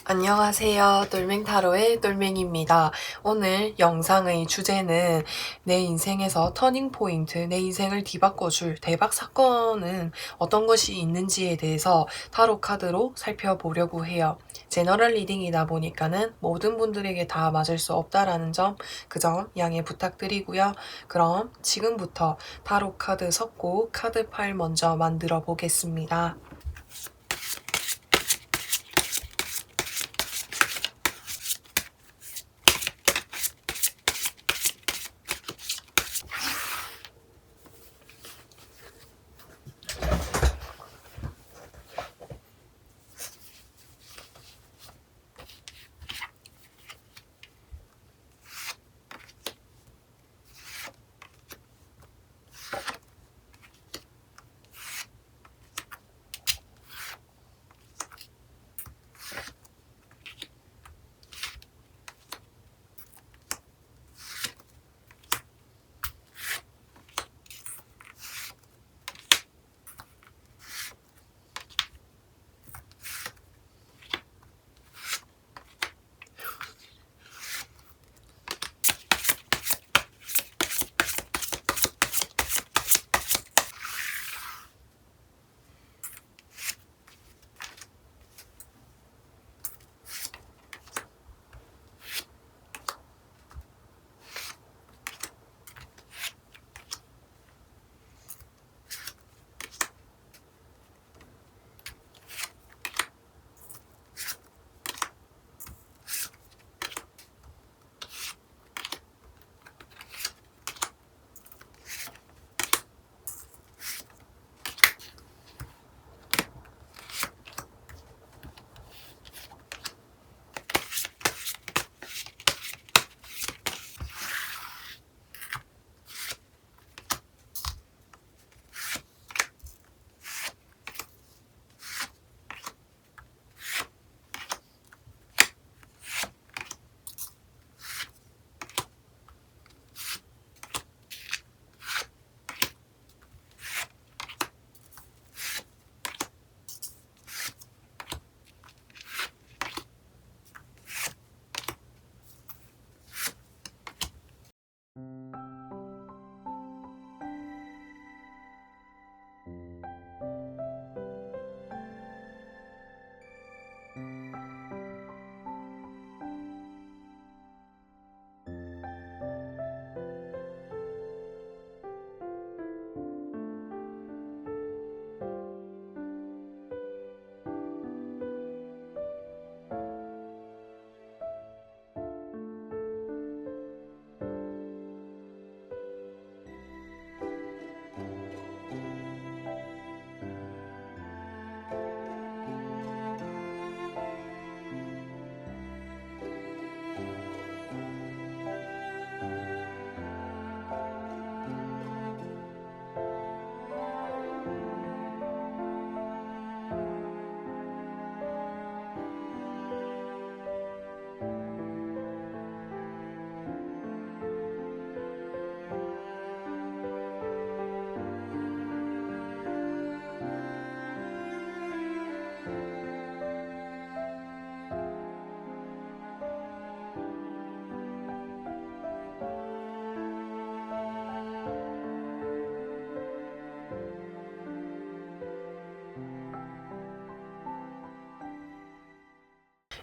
안녕하세요. 똘맹타로의 똘맹입니다. 오늘 영상의 주제는 내 인생에서 터닝포인트, 내 인생을 뒤바꿔줄 대박 사건은 어떤 것이 있는지에 대해서 타로 카드로 살펴보려고 해요. 제너럴 리딩이다 보니까는 모든 분들에게 다 맞을 수 없다라는 점, 그 점 양해 부탁드리고요. 그럼 지금부터 타로 카드 섞고 카드 파일 먼저 만들어 보겠습니다.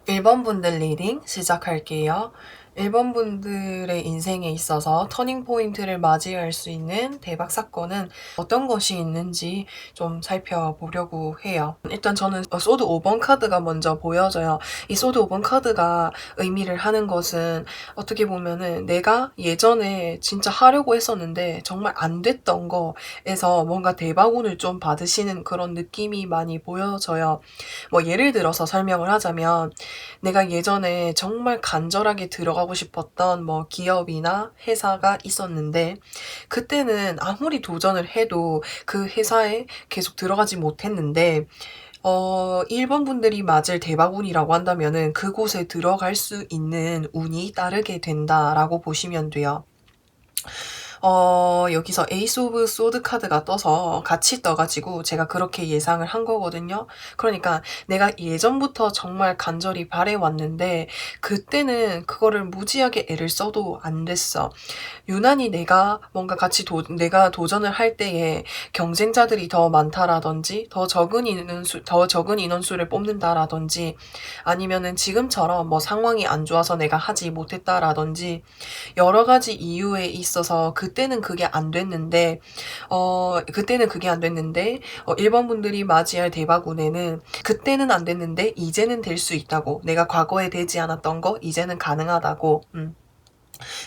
일 번 분들 리딩 시작할게요. 1번 분들의 인생에 있어서 터닝 포인트를 맞이할 수 있는 대박 사건은 어떤 것이 있는지 좀 살펴보려고 해요. 일단 저는 소드 5번 카드가 먼저 보여져요. 이 소드 5번 카드가 의미를 하는 것은 어떻게 보면은 내가 예전에 진짜 하려고 했었는데 정말 안 됐던 거에서 뭔가 대박운을 좀 받으시는 그런 느낌이 많이 보여져요. 뭐 예를 들어서 설명을 하자면 내가 예전에 정말 간절하게 들어가고 싶었던 뭐 기업이나 회사가 있었는데 그때는 아무리 도전을 해도 그 회사에 계속 들어가지 못했는데 1번 분들이 맞을 대박운이라고 한다면은 그곳에 들어갈 수 있는 운이 따르게 된다라고 보시면 돼요. 여기서 에이스 오브 소드 카드가 떠서 같이 떠가지고 제가 그렇게 예상을 한 거거든요. 그러니까 내가 예전부터 정말 간절히 바래왔는데 그때는 그거를 무지하게 애를 써도 안 됐어. 유난히 내가 뭔가 내가 도전을 할 때에 경쟁자들이 더 많다라든지 더 적은 인원수를 뽑는다라든지 아니면은 지금처럼 뭐 상황이 안 좋아서 내가 하지 못했다라든지 여러 가지 이유에 있어서 그때는 그게 안 됐는데 일본 분들이 맞이할 대박 운에는 그때는 안 됐는데 이제는 될 수 있다고. 내가 과거에 되지 않았던 거 이제는 가능하다고.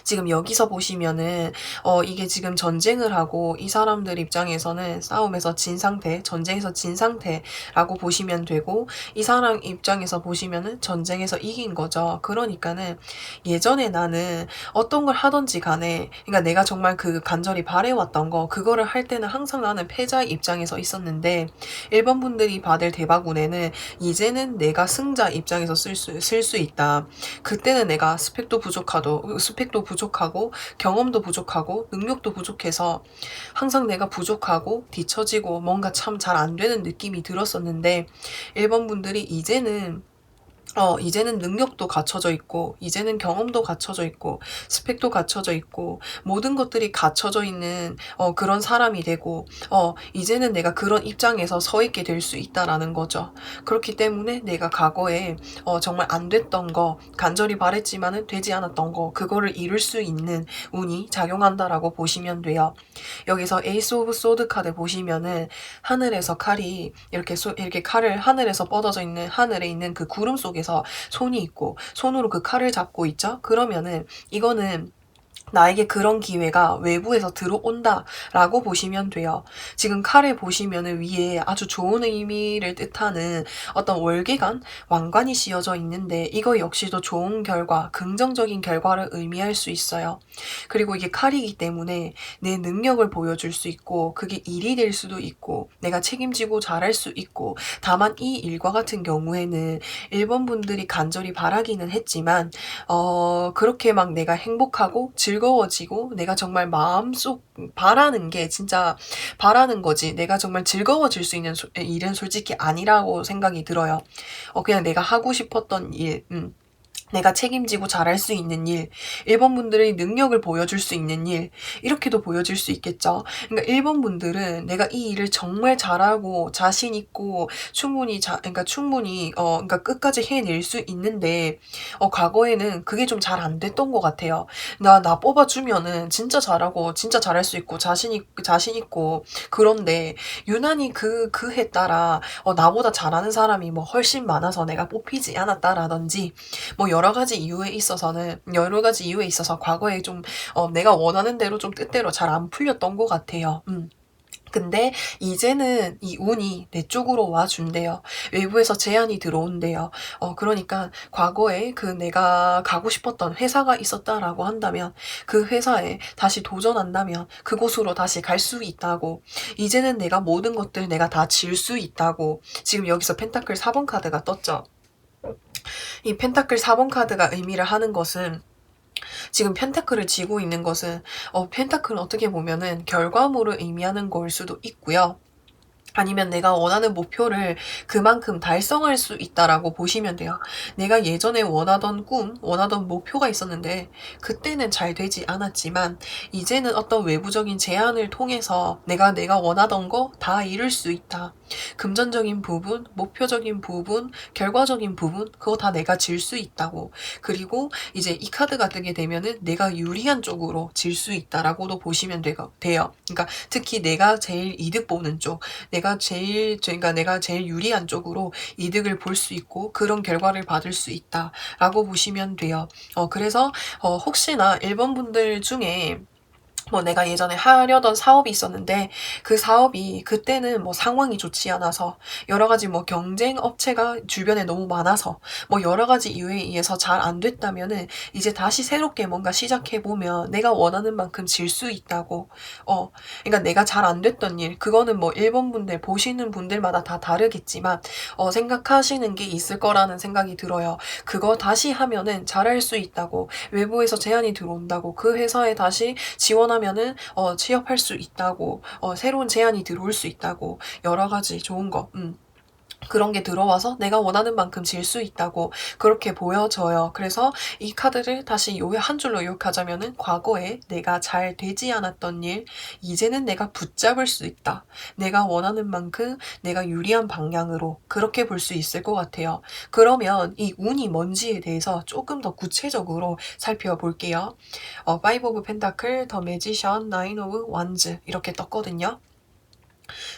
지금 여기서 보시면은 이게 지금 전쟁을 하고 이 사람들 입장에서는 싸움에서 진 상태, 전쟁에서 진 상태라고 보시면 되고 이 사람 입장에서 보시면은 전쟁에서 이긴 거죠. 그러니까는 예전에 나는 어떤 걸 하든지 간에 그러니까 내가 정말 그 간절히 바래왔던 거 그거를 할 때는 항상 나는 패자의 입장에서 있었는데 일본 분들이 받을 대바군에는 이제는 내가 승자 입장에서 쓸 수 있다. 그때는 내가 스펙도 부족하고 경험도 부족하고 능력도 부족해서 항상 내가 부족하고 뒤처지고 뭔가 참 잘 안 되는 느낌이 들었었는데 일본 분들이 이제는 능력도 갖춰져 있고, 이제는 경험도 갖춰져 있고, 스펙도 갖춰져 있고, 모든 것들이 갖춰져 있는, 그런 사람이 되고, 이제는 내가 그런 입장에서 서 있게 될 수 있다라는 거죠. 그렇기 때문에 내가 과거에, 정말 안 됐던 거, 간절히 바랬지만은 되지 않았던 거, 그거를 이룰 수 있는 운이 작용한다라고 보시면 돼요. 여기서 에이스 오브 소드 카드 보시면은, 하늘에서 칼이, 이렇게 칼을 하늘에서 뻗어져 있는, 하늘에 있는 그 구름 속에서 손이 있고 손으로 그 칼을 잡고 있죠. 그러면은 이거는 나에게 그런 기회가 외부에서 들어온다라고 보시면 돼요. 지금 칼에 보시면은 위에 아주 좋은 의미를 뜻하는 어떤 월계관, 왕관이 씌어져 있는데 이거 역시도 좋은 결과, 긍정적인 결과를 의미할 수 있어요. 그리고 이게 칼이기 때문에 내 능력을 보여줄 수 있고 그게 일이 될 수도 있고 내가 책임지고 잘할 수 있고 다만 이 일과 같은 경우에는 일본 분들이 간절히 바라기는 했지만 그렇게 막 내가 행복하고 즐거워지고 내가 정말 마음속 바라는 게 진짜 바라는 거지 내가 정말 즐거워질 수 있는 일은 솔직히 아니라고 생각이 들어요. 그냥 내가 하고 싶었던 일, 내가 책임지고 잘할 수 있는 일, 일본 분들의 능력을 보여줄 수 있는 일, 이렇게도 보여질 수 있겠죠. 그러니까 일본 분들은 내가 이 일을 정말 잘하고 자신 있고 그러니까 끝까지 해낼 수 있는데 과거에는 그게 좀 잘 안 됐던 것 같아요. 나 뽑아주면은 진짜 잘하고 진짜 잘할 수 있고 자신 있고 그런데 유난히 그 해 따라 나보다 잘하는 사람이 뭐 훨씬 많아서 내가 뽑히지 않았다라든지 뭐 여러 가지 이유에 있어서 과거에 좀 내가 원하는 대로 좀 뜻대로 잘 안 풀렸던 것 같아요. 근데 이제는 이 운이 내 쪽으로 와준대요. 외부에서 제안이 들어온대요. 그러니까 과거에 그 내가 가고 싶었던 회사가 있었다라고 한다면 그 회사에 다시 도전한다면 그곳으로 다시 갈 수 있다고. 이제는 내가 모든 것들 내가 다 질 수 있다고. 지금 여기서 펜타클 4번 카드가 떴죠. 이 펜타클 4번 카드가 의미를 하는 것은 지금 펜타클을 쥐고 있는 것은 펜타클은 어떻게 보면은 결과물을 의미하는 걸 수도 있고요. 아니면 내가 원하는 목표를 그만큼 달성할 수 있다라고 보시면 돼요. 내가 예전에 원하던 목표가 있었는데 그때는 잘 되지 않았지만 이제는 어떤 외부적인 제안을 통해서 내가 원하던 거 다 이룰 수 있다. 금전적인 부분, 목표적인 부분, 결과적인 부분 그거 다 내가 질 수 있다고. 그리고 이제 이 카드가 뜨게 되면은 내가 유리한 쪽으로 질 수 있다라고도 보시면 돼요. 그러니까 특히 내가 제일 이득 보는 쪽, 내가 제일 유리한 쪽으로 이득을 볼 수 있고 그런 결과를 받을 수 있다라고 보시면 돼요. 그래서 혹시나 일본 분들 중에 뭐 내가 예전에 하려던 사업이 있었는데 그 사업이 그때는 뭐 상황이 좋지 않아서 여러 가지 뭐 경쟁 업체가 주변에 너무 많아서 뭐 여러 가지 이유에 의해서 잘 안 됐다면은 이제 다시 새롭게 뭔가 시작해 보면 내가 원하는 만큼 질 수 있다고. 그러니까 내가 잘 안 됐던 일 그거는 뭐 일본 분들 보시는 분들마다 다 다르겠지만 생각하시는 게 있을 거라는 생각이 들어요. 그거 다시 하면은 잘할 수 있다고 외부에서 제안이 들어온다고 그 회사에 다시 지원하는 원하면은 취업할 수 있다고, 새로운 제안이 들어올 수 있다고, 여러 가지 좋은 거, 그런 게 들어와서 내가 원하는 만큼 질 수 있다고 그렇게 보여져요. 그래서 이 카드를 다시 한 줄로 요약하자면은 과거에 내가 잘 되지 않았던 일, 이제는 내가 붙잡을 수 있다. 내가 원하는 만큼 내가 유리한 방향으로 그렇게 볼 수 있을 것 같아요. 그러면 이 운이 뭔지에 대해서 조금 더 구체적으로 살펴볼게요. Five of Pentacle, The Magician, Nine of Wands 이렇게 떴거든요.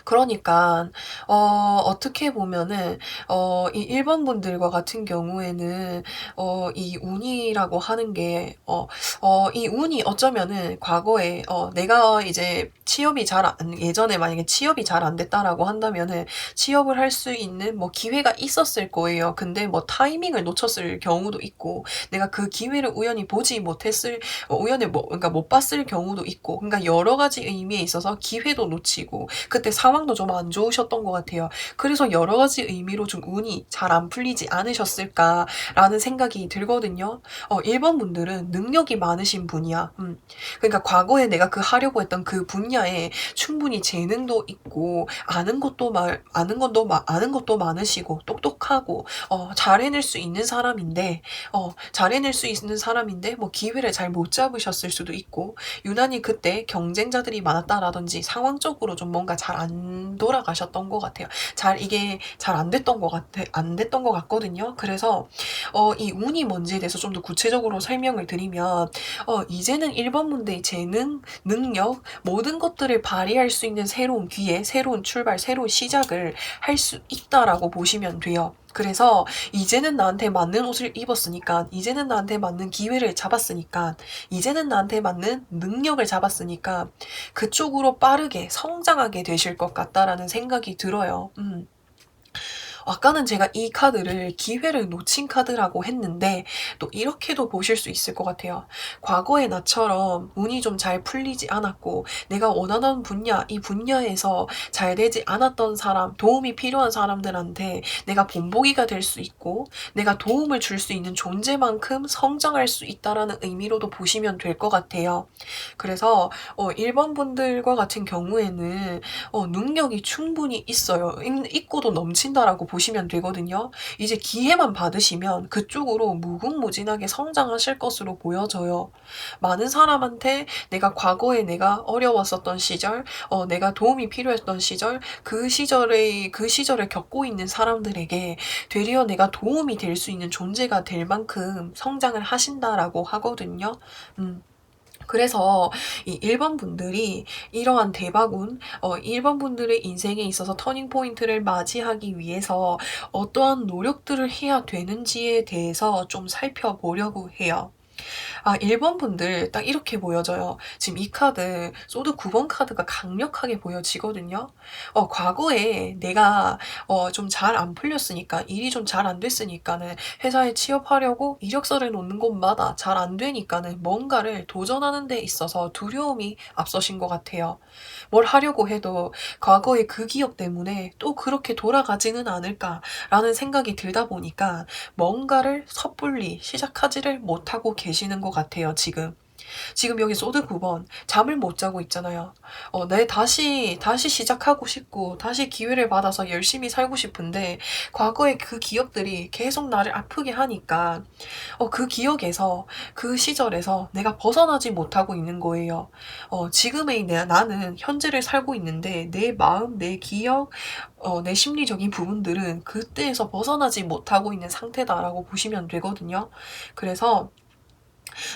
그러니까 어떻게 보면은 이 1 번 분들과 같은 경우에는 이 운이라고 하는 게 이 운이 어쩌면은 과거에 내가 이제 취업이 잘 안 예전에 만약에 취업이 잘 안 됐다라고 한다면은 취업을 할 수 있는 뭐 기회가 있었을 거예요. 근데 뭐 타이밍을 놓쳤을 경우도 있고 내가 그 기회를 우연히 보지 못했을 우연히 그러니까 못 봤을 경우도 있고 그러니까 여러 가지 의미에 있어서 기회도 놓치고 그때 상황도 좀 안 좋으셨던 것 같아요. 그래서 여러 가지 의미로 좀 운이 잘 안 풀리지 않으셨을까라는 생각이 들거든요. 1번 분들은 능력이 많으신 분이야. 그러니까 과거에 내가 하려고 했던 그 분야에 충분히 재능도 있고 아는 것도 많으시고 똑똑하고 잘 해낼 수 있는 사람인데 뭐 기회를 잘 못 잡으셨을 수도 있고 유난히 그때 경쟁자들이 많았다라든지 상황적으로 좀 뭔가 잘 안 돌아가셨던 것 같아요. 이게 잘 안 됐던 것 같거든요. 그래서 이 운이 뭔지에 대해서 좀 더 구체적으로 설명을 드리면 이제는 1번 분들의 재능, 능력 모든 것들을 발휘할 수 있는 새로운 기회, 새로운 출발, 새로운 시작을 할 수 있다라고 보시면 돼요. 그래서 이제는 나한테 맞는 옷을 입었으니까, 이제는 나한테 맞는 기회를 잡았으니까, 이제는 나한테 맞는 능력을 잡았으니까 그쪽으로 빠르게 성장하게 되실 것 같다라는 생각이 들어요. 아까는 제가 이 카드를 기회를 놓친 카드라고 했는데 또 이렇게도 보실 수 있을 것 같아요. 과거의 나처럼 운이 좀 잘 풀리지 않았고 내가 원하던 분야, 이 분야에서 잘 되지 않았던 사람, 도움이 필요한 사람들한테 내가 본보기가 될 수 있고 내가 도움을 줄 수 있는 존재만큼 성장할 수 있다라는 의미로도 보시면 될 것 같아요. 그래서 1번 분들과 같은 경우에는 능력이 충분히 있어요. 있고도 넘친다라고 보시면 되거든요. 이제 기회만 받으시면 그쪽으로 무궁무진하게 성장하실 것으로 보여져요. 많은 사람한테 과거에 내가 어려웠었던 시절, 내가 도움이 필요했던 시절, 그 시절을 겪고 있는 사람들에게 되려 내가 도움이 될 수 있는 존재가 될 만큼 성장을 하신다라고 하거든요. 그래서 이 1번 분들이 이러한 대박운 1번 분들의 인생에 있어서 터닝 포인트를 맞이하기 위해서 어떠한 노력들을 해야 되는지에 대해서 좀 살펴보려고 해요. 1번 분들 딱 이렇게 보여져요. 지금 이 카드 소드 9번 카드가 강력하게 보여지거든요. 과거에 내가 좀 잘 안 풀렸으니까 일이 좀 잘 안 됐으니까는 회사에 취업하려고 이력서를 놓는 곳마다 잘 안 되니까는 뭔가를 도전하는 데 있어서 두려움이 앞서신 것 같아요. 뭘 하려고 해도 과거의 그 기억 때문에 또 그렇게 돌아가지는 않을까라는 생각이 들다 보니까 뭔가를 섣불리 시작하지를 못하고 계시는 것 같아요, 지금. 지금 여기 소드 9번 잠을 못 자고 있잖아요. 다시 시작하고 싶고 다시 기회를 받아서 열심히 살고 싶은데 과거의 그 기억들이 계속 나를 아프게 하니까 그 기억에서 그 시절에서 내가 벗어나지 못하고 있는 거예요. 지금의 나는 현재를 살고 있는데 내 마음, 내 기억, 내 심리적인 부분들은 그때에서 벗어나지 못하고 있는 상태다라고 보시면 되거든요. 그래서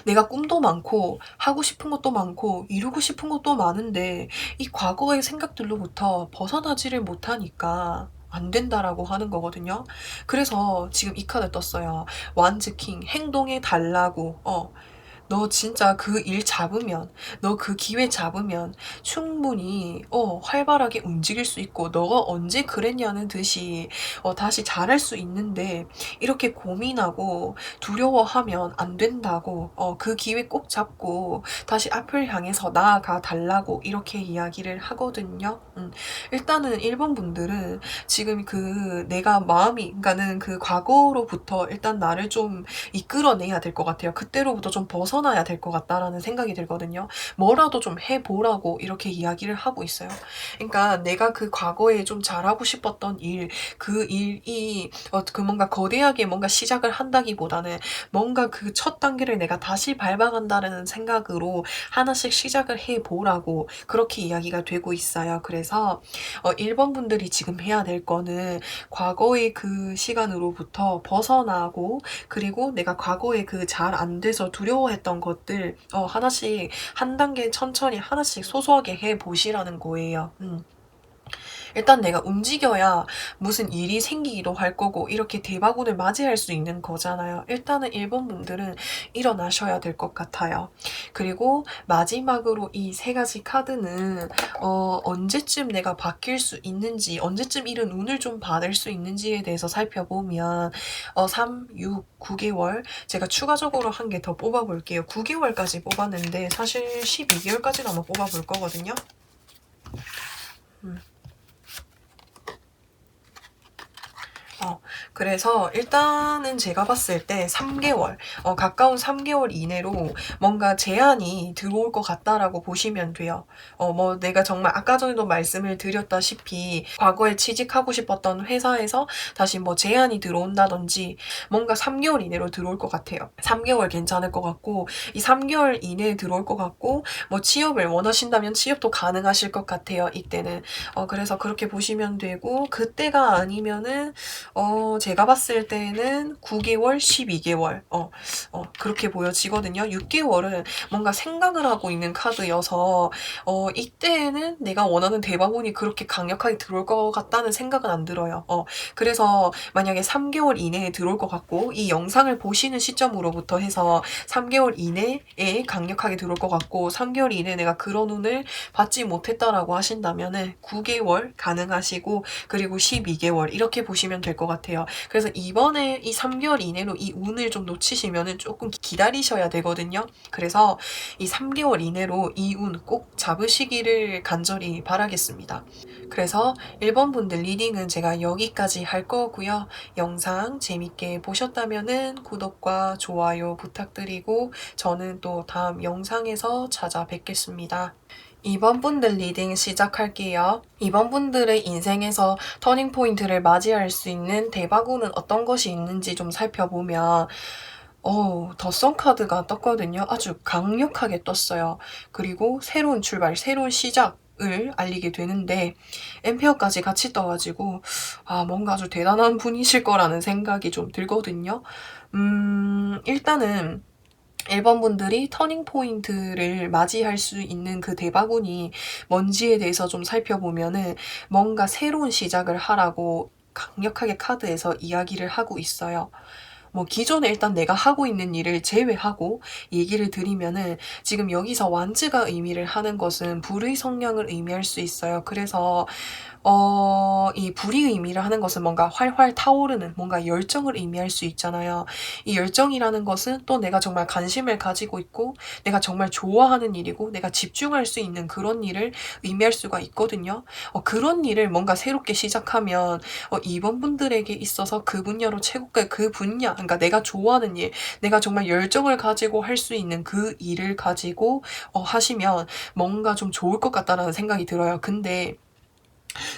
내가 꿈도 많고 하고 싶은 것도 많고 이루고 싶은 것도 많은데 이 과거의 생각들로부터 벗어나지를 못하니까 안 된다라고 하는 거거든요. 그래서 지금 이 카드 떴어요. 완즈 킹 행동에 달라고. 너 진짜 그 일 잡으면, 너 그 기회 잡으면 충분히 활발하게 움직일 수 있고 너가 언제 그랬냐는 듯이 다시 잘할 수 있는데 이렇게 고민하고 두려워하면 안 된다고 그 기회 꼭 잡고 다시 앞을 향해서 나아가 달라고 이렇게 이야기를 하거든요. 일단은 1번 분들은 지금 내가 그러니까는 그 과거로부터 일단 나를 좀 이끌어내야 될 것 같아요. 그때로부터 좀 벗어나야 벗어나야 될 것 같다라는 생각이 들거든요. 뭐라도 좀 해보라고 이렇게 이야기를 하고 있어요. 그러니까 내가 그 과거에 좀 잘하고 싶었던 일, 그 일이 그 뭔가 거대하게 뭔가 시작을 한다기보다는 뭔가 그 첫 단계를 내가 다시 밟아간다는 생각으로 하나씩 시작을 해보라고 그렇게 이야기가 되고 있어요. 그래서 1번 분들이 지금 해야 될 거는 과거의 그 시간으로부터 벗어나고, 그리고 내가 과거에 그 잘 안 돼서 두려워했던 것들 하나씩 한 단계 천천히 하나씩 소소하게 해 보시라는 거예요. 일단 내가 움직여야 무슨 일이 생기기도 할 거고 이렇게 대바군을 맞이할 수 있는 거잖아요. 일단은 1번 분들은 일어나셔야 될 것 같아요. 그리고 마지막으로 이 세 가지 카드는 언제쯤 내가 바뀔 수 있는지, 언제쯤 이런 운을 좀 받을 수 있는지에 대해서 살펴보면 3, 6, 9개월 제가 추가적으로 한 개 더 뽑아볼게요. 9개월까지 뽑았는데 사실 12개월까지도 한번 뽑아볼 거거든요. 그래서 일단은 제가 봤을 때 3개월, 가까운 3개월 이내로 뭔가 제안이 들어올 것 같다라고 보시면 돼요. 뭐 내가 정말 아까 전에도 말씀을 드렸다시피 과거에 취직하고 싶었던 회사에서 다시 뭐 제안이 들어온다든지 뭔가 3개월 이내로 들어올 것 같아요. 3개월 괜찮을 것 같고, 이 3개월 이내에 들어올 것 같고, 뭐 취업을 원하신다면 취업도 가능하실 것 같아요. 이때는. 그래서 그렇게 보시면 되고, 그때가 아니면은 제가 봤을 때는 9개월, 12개월 그렇게 보여지거든요. 6개월은 뭔가 생각을 하고 있는 카드여서 이때는 내가 원하는 대바운이 그렇게 강력하게 들어올 것 같다는 생각은 안 들어요. 그래서 만약에 3개월 이내에 들어올 것 같고, 이 영상을 보시는 시점으로부터 해서 3개월 이내에 강력하게 들어올 것 같고, 3개월 이내에 내가 그런 운을 받지 못했다라고 하신다면은 9개월 가능하시고, 그리고 12개월 이렇게 보시면 될 것 같아요. 그래서 이번에 이 3개월 이내로 이 운을 좀 놓치시면은 조금 기다리셔야 되거든요. 그래서 이 3개월 이내로 이 운 꼭 잡으시기를 간절히 바라겠습니다. 그래서 1번 분들 리딩은 제가 여기까지 할 거고요. 영상 재밌게 보셨다면은 구독과 좋아요 부탁드리고, 저는 또 다음 영상에서 찾아뵙겠습니다. 2번 분들 리딩 시작할게요. 2번 분들의 인생에서 터닝포인트를 맞이할 수 있는 대바구는 어떤 것이 있는지 좀 살펴보면 더 카드가 떴거든요. 아주 강력하게 떴어요. 그리고 새로운 출발, 새로운 시작을 알리게 되는데 엠페어까지 같이 떠가지고 뭔가 아주 대단한 분이실 거라는 생각이 좀 들거든요. 일단은 1번 분들이 터닝 포인트를 맞이할 수 있는 그 대바군이 뭔지에 대해서 좀 살펴보면은 뭔가 새로운 시작을 하라고 강력하게 카드에서 이야기를 하고 있어요. 뭐 기존에 일단 내가 하고 있는 일을 제외하고 얘기를 드리면은, 지금 여기서 완즈가 의미를 하는 것은 불의 성향을 의미할 수 있어요. 그래서 이 불의 의미를 하는 것은 뭔가 활활 타오르는 뭔가 열정을 의미할 수 있잖아요. 이 열정이라는 것은 또 내가 정말 관심을 가지고 있고, 내가 정말 좋아하는 일이고, 내가 집중할 수 있는 그런 일을 의미할 수가 있거든요. 그런 일을 뭔가 새롭게 시작하면 2번 분들에게 있어서 그 분야로 최고의 그 분야, 그러니까 내가 좋아하는 일, 내가 정말 열정을 가지고 할 수 있는 그 일을 가지고 하시면 뭔가 좀 좋을 것 같다라는 생각이 들어요. 근데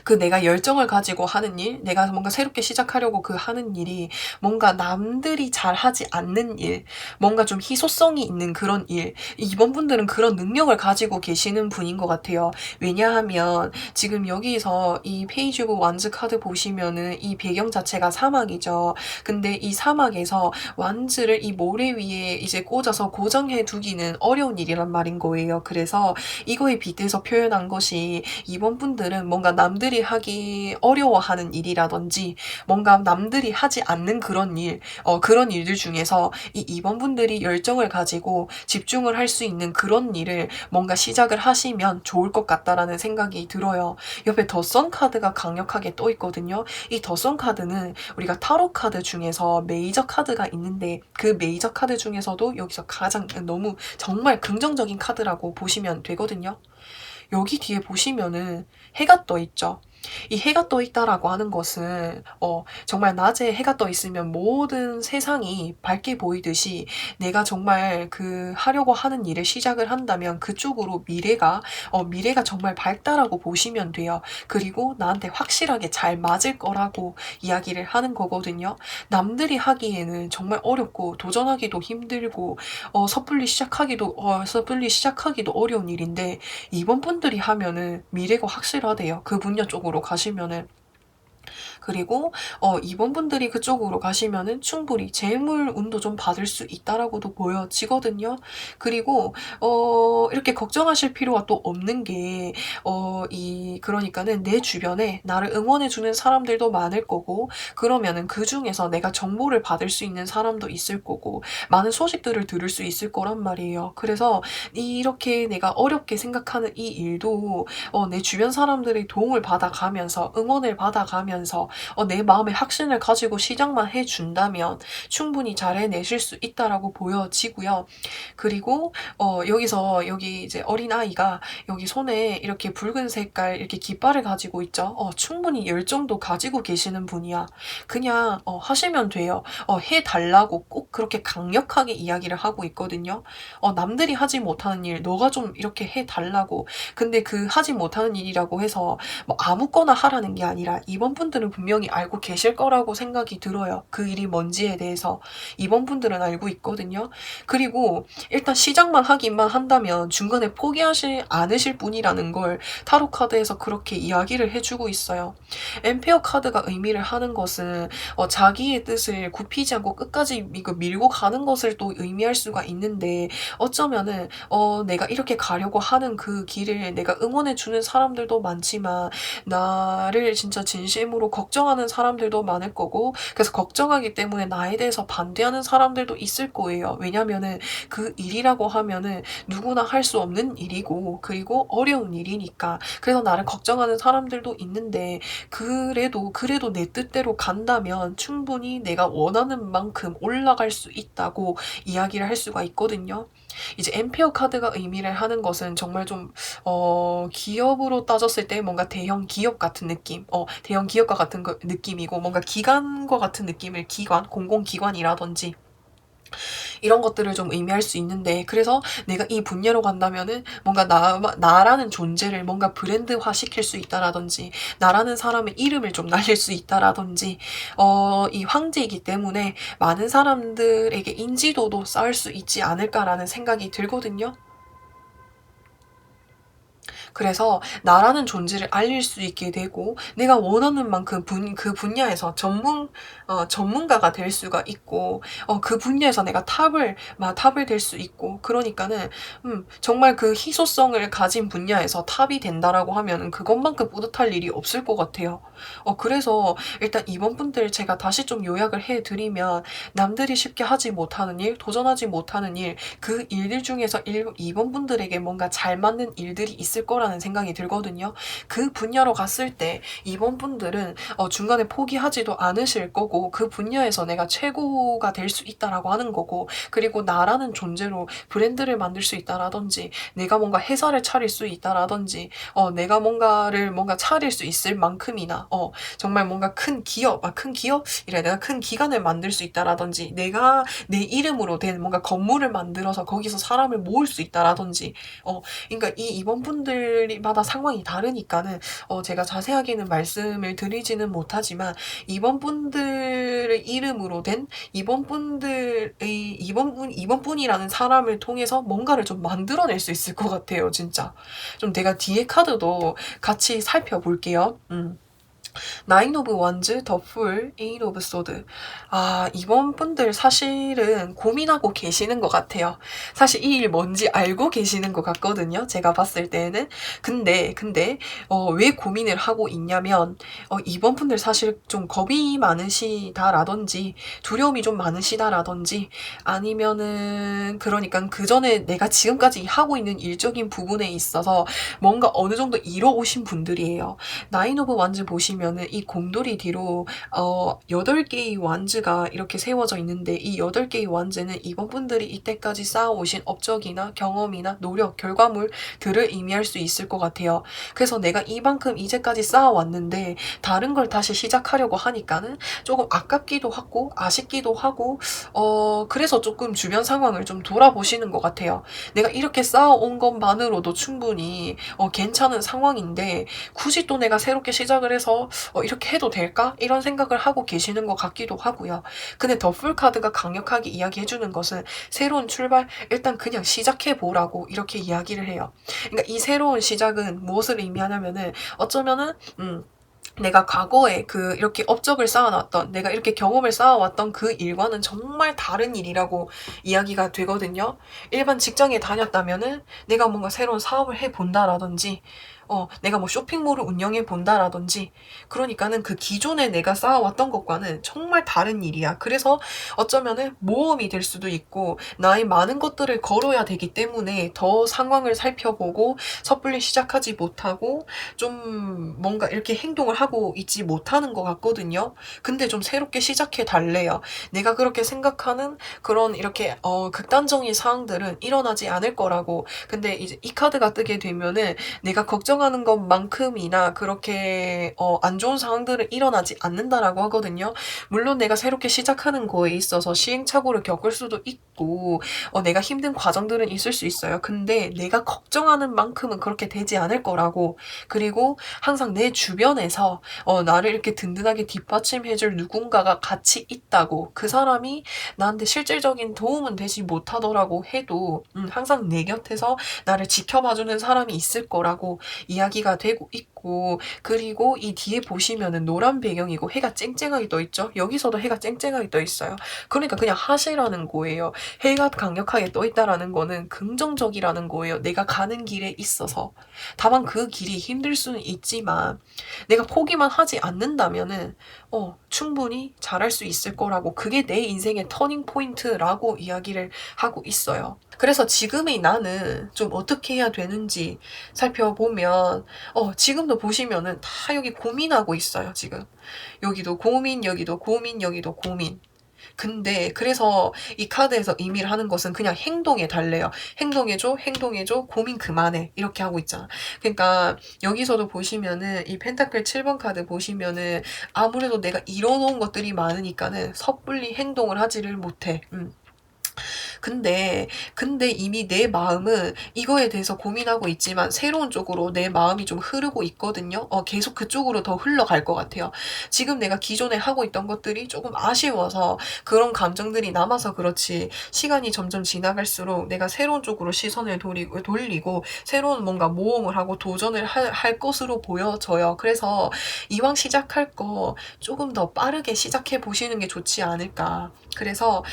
그 내가 열정을 가지고 하는 일, 내가 뭔가 새롭게 시작하려고 그 하는 일이 뭔가 남들이 잘 하지 않는 일, 뭔가 좀 희소성이 있는 그런 일, 이번 분들은 그런 능력을 가지고 계시는 분인 것 같아요. 왜냐하면 지금 여기서 이 페이지 오브 완즈 카드 보시면은 이 배경 자체가 사막이죠. 근데 이 사막에서 완즈를 이 모래 위에 이제 꽂아서 고정해 두기는 어려운 일이란 말인 거예요. 그래서 이거에 빗대서 표현한 것이, 이번 분들은 뭔가 남들이 하기 어려워하는 일이라든지 뭔가 남들이 하지 않는 그런 일, 그런 일들 중에서 이 2번 분들이 열정을 가지고 집중을 할 수 있는 그런 일을 뭔가 시작을 하시면 좋을 것 같다라는 생각이 들어요. 옆에 더 선 카드가 강력하게 떠 있거든요. 이 더 선 카드는 우리가 타로 카드 중에서 메이저 카드가 있는데, 그 메이저 카드 중에서도 여기서 가장 너무 정말 긍정적인 카드라고 보시면 되거든요. 여기 뒤에 보시면은 해가 떠 있죠. 이 해가 떠 있다라고 하는 것은 정말 낮에 해가 떠 있으면 모든 세상이 밝게 보이듯이 내가 정말 그 하려고 하는 일을 시작을 한다면 그쪽으로 미래가 정말 밝다라고 보시면 돼요. 그리고 나한테 확실하게 잘 맞을 거라고 이야기를 하는 거거든요. 남들이 하기에는 정말 어렵고 도전하기도 힘들고 섣불리 시작하기도 어려운 일인데 이번 분들이 하면은 미래가 확실하대요. 그 분야 쪽으로 가시면은. 그리고 이번 분들이 그쪽으로 가시면은 충분히 재물 운도 좀 받을 수 있다라고도 보여지거든요. 그리고 이렇게 걱정하실 필요가 또 없는 게 그러니까는 내 주변에 나를 응원해 주는 사람들도 많을 거고 그러면은 그중에서 내가 정보를 받을 수 있는 사람도 있을 거고 많은 소식들을 들을 수 있을 거란 말이에요. 그래서 이렇게 내가 어렵게 생각하는 이 일도 내 주변 사람들의 도움을 받아가면서 응원을 받아가면서 내 마음에 확신을 가지고 시작만 해 준다면 충분히 잘 해내실 수 있다라고 보여지고요. 그리고 여기 이제 어린아이가 여기 손에 이렇게 붉은 색깔 이렇게 깃발을 가지고 있죠. 충분히 열정도 가지고 계시는 분이야. 그냥 하시면 돼요. 해 달라고 꼭 그렇게 강력하게 이야기를 하고 있거든요. 남들이 하지 못하는 일 너가 좀 이렇게 해 달라고. 근데 그 하지 못하는 일이라고 해서 뭐 아무거나 하라는 게 아니라 이번 분들은 분명히 알고 계실 거라고 생각이 들어요. 그 일이 뭔지에 대해서 이번 분들은 알고 있거든요. 그리고 일단 시작만 하기만 한다면 중간에 포기하지 않으실 분이라는 걸 타로 카드에서 그렇게 이야기를 해주고 있어요. 엠페어 카드가 의미를 하는 것은 자기의 뜻을 굽히지 않고 끝까지 이거 밀고 가는 것을 또 의미할 수가 있는데 어쩌면은 내가 이렇게 가려고 하는 그 길을 내가 응원해 주는 사람들도 많지만 나를 진짜 진심으로 걱정하는 사람들도 많을 거고 그래서 걱정하기 때문에 나에 대해서 반대하는 사람들도 있을 거예요. 왜냐면은 그 일이라고 하면은 누구나 할 수 없는 일이고 그리고 어려운 일이니까. 그래서 나를 걱정하는 사람들도 있는데 그래도 내 뜻대로 간다면 충분히 내가 원하는 만큼 올라갈 수 있다고 이야기를 할 수가 있거든요. 이제 엠페어 카드가 의미를 하는 것은 정말 좀 기업으로 따졌을 때 뭔가 대형 기업 같은 느낌, 대형 기업과 같은 느낌이고 뭔가 기관과 같은 느낌을 공공기관이라든지 이런 것들을 좀 의미할 수 있는데 그래서 내가 이 분야로 간다면은 뭔가 나라는 존재를 뭔가 브랜드화 시킬 수 있다라든지 나라는 사람의 이름을 좀 날릴 수 있다라든지 이 황제이기 때문에 많은 사람들에게 인지도도 쌓을 수 있지 않을까라는 생각이 들거든요. 그래서 나라는 존재를 알릴 수 있게 되고 내가 원하는 만큼 그 분야에서 전문가가 될 수가 있고 그 분야에서 내가 탑을 될 수 있고 그러니까는 정말 그 희소성을 가진 분야에서 탑이 된다라고 하면은 그것만큼 뿌듯할 일이 없을 것 같아요. 그래서 일단 이번 분들 제가 다시 좀 요약을 해 드리면 남들이 쉽게 하지 못하는 일, 도전하지 못하는 일, 그 일들 중에서 이번 분들에게 뭔가 잘 맞는 일들이 있을 거라는 생각이 들거든요. 그 분야로 갔을 때 이번 분들은 중간에 포기하지도 않으실 거고 그 분야에서 내가 최고가 될 수 있다라고 하는 거고 그리고 나라는 존재로 브랜드를 만들 수 있다라든지 내가 뭔가 회사를 차릴 수 있다라든지 내가 뭔가 차릴 수 있을 만큼이나 정말 뭔가 큰 기업 이래 내가 큰 기관을 만들 수 있다라든지 내가 내 이름으로 된 뭔가 건물을 만들어서 거기서 사람을 모을 수 있다라든지 그러니까 이번 분들마다 상황이 다르니까는 제가 자세하게는 말씀을 드리지는 못하지만 이번 분들의 이름으로 된 이번 분이라는 사람을 통해서 뭔가를 좀 만들어낼 수 있을 것 같아요, 진짜. 좀 내가 뒤에 카드도 같이 살펴볼게요. 나인 오브 원즈, 더 풀, 에잇 오브 소드. 이번 분들 사실은 고민하고 계시는 것 같아요. 사실 이 일 뭔지 알고 계시는 것 같거든요. 제가 봤을 때는. 근데 왜 고민을 하고 있냐면 이번 분들 사실 좀 겁이 많으시다라든지 두려움이 좀 많으시다라든지 아니면은 그러니까 그전에 내가 지금까지 하고 있는 일적인 부분에 있어서 뭔가 어느 정도 이뤄오신 분들이에요. 나인 오브 원즈 보시면 보시면은 이 곰돌이 뒤로 8개의 완즈가 이렇게 세워져 있는데, 이 8개의 완즈는 이번 분들이 이때까지 쌓아오신 업적이나 경험이나 노력, 결과물들을 의미할 수 있을 것 같아요. 그래서 내가 이만큼 이제까지 쌓아왔는데 다른 걸 다시 시작하려고 하니까는 조금 아깝기도 하고 아쉽기도 하고, 그래서 조금 주변 상황을 좀 돌아보시는 것 같아요. 내가 이렇게 쌓아온 것만으로도 충분히 괜찮은 상황인데 굳이 또 내가 새롭게 시작을 해서 이렇게 해도 될까? 이런 생각을 하고 계시는 것 같기도 하고요. 근데 더풀 카드가 강력하게 이야기해주는 것은 새로운 출발, 일단 그냥 시작해보라고 이렇게 이야기를 해요. 그러니까 이 새로운 시작은 무엇을 의미하냐면은, 어쩌면은 내가 과거에 이렇게 업적을 쌓아놨던, 내가 이렇게 경험을 쌓아왔던 그 일과는 정말 다른 일이라고 이야기가 되거든요. 일반 직장에 다녔다면은 내가 뭔가 새로운 사업을 해본다라든지, 내가 뭐 쇼핑몰을 운영해 본다라든지, 그러니까는 그 기존에 내가 쌓아왔던 것과는 정말 다른 일이야. 그래서 어쩌면은 모험이 될 수도 있고, 나의 많은 것들을 걸어야 되기 때문에 더 상황을 살펴보고 섣불리 시작하지 못하고 좀 뭔가 이렇게 행동을 하고 있지 못하는 것 같거든요. 근데 좀 새롭게 시작해 달래요. 내가 그렇게 생각하는 그런 이렇게 극단적인 상황들은 일어나지 않을 거라고. 근데 이제 이 카드가 뜨게 되면은 내가 걱정하는 것만큼이나 그렇게 안 좋은 상황들은 일어나지 않는다라고 하거든요. 물론 내가 새롭게 시작하는 거에 있어서 시행착오를 겪을 수도 있고 내가 힘든 과정들은 있을 수 있어요. 근데 내가 걱정하는 만큼은 그렇게 되지 않을 거라고. 그리고 항상 내 주변에서 나를 이렇게 든든하게 뒷받침해줄 누군가가 같이 있다고. 그 사람이 나한테 실질적인 도움은 되지 못하더라고 해도 항상 내 곁에서 나를 지켜봐주는 사람이 있을 거라고 이야기가 되고 있고, 그리고 이 뒤에 보시면은 노란 배경이고 해가 쨍쨍하게 떠 있죠. 여기서도 해가 쨍쨍하게 떠 있어요. 그러니까 그냥 하시라는 거예요. 해가 강력하게 떠 있다라는 거는 긍정적이라는 거예요. 내가 가는 길에 있어서. 다만 그 길이 힘들 수는 있지만 내가 포기만 하지 않는다면은 충분히 잘할 수 있을 거라고, 그게 내 인생의 터닝 포인트라고 이야기를 하고 있어요. 그래서 지금의 나는 좀 어떻게 해야 되는지 살펴보면, 지금도 보시면은 다 여기 고민하고 있어요, 지금. 여기도 고민, 여기도 고민, 여기도 고민. 근데 그래서 이 카드에서 의미를 하는 것은 그냥 행동에 달래요. 행동해줘, 행동해줘, 고민 그만해. 이렇게 하고 있잖아. 그러니까 여기서도 보시면은 이 펜타클 7번 카드 보시면은 아무래도 내가 이뤄놓은 것들이 많으니까는 섣불리 행동을 하지를 못해. 근데 이미 내 마음은 이거에 대해서 고민하고 있지만 새로운 쪽으로 내 마음이 좀 흐르고 있거든요. 계속 그쪽으로 더 흘러갈 것 같아요. 지금 내가 기존에 하고 있던 것들이 조금 아쉬워서 그런 감정들이 남아서 그렇지, 시간이 점점 지나갈수록 내가 새로운 쪽으로 시선을 돌리고 새로운 뭔가 모험을 하고 도전을 할 것으로 보여져요. 그래서 이왕 시작할 거 조금 더 빠르게 시작해 보시는 게 좋지 않을까. 그래서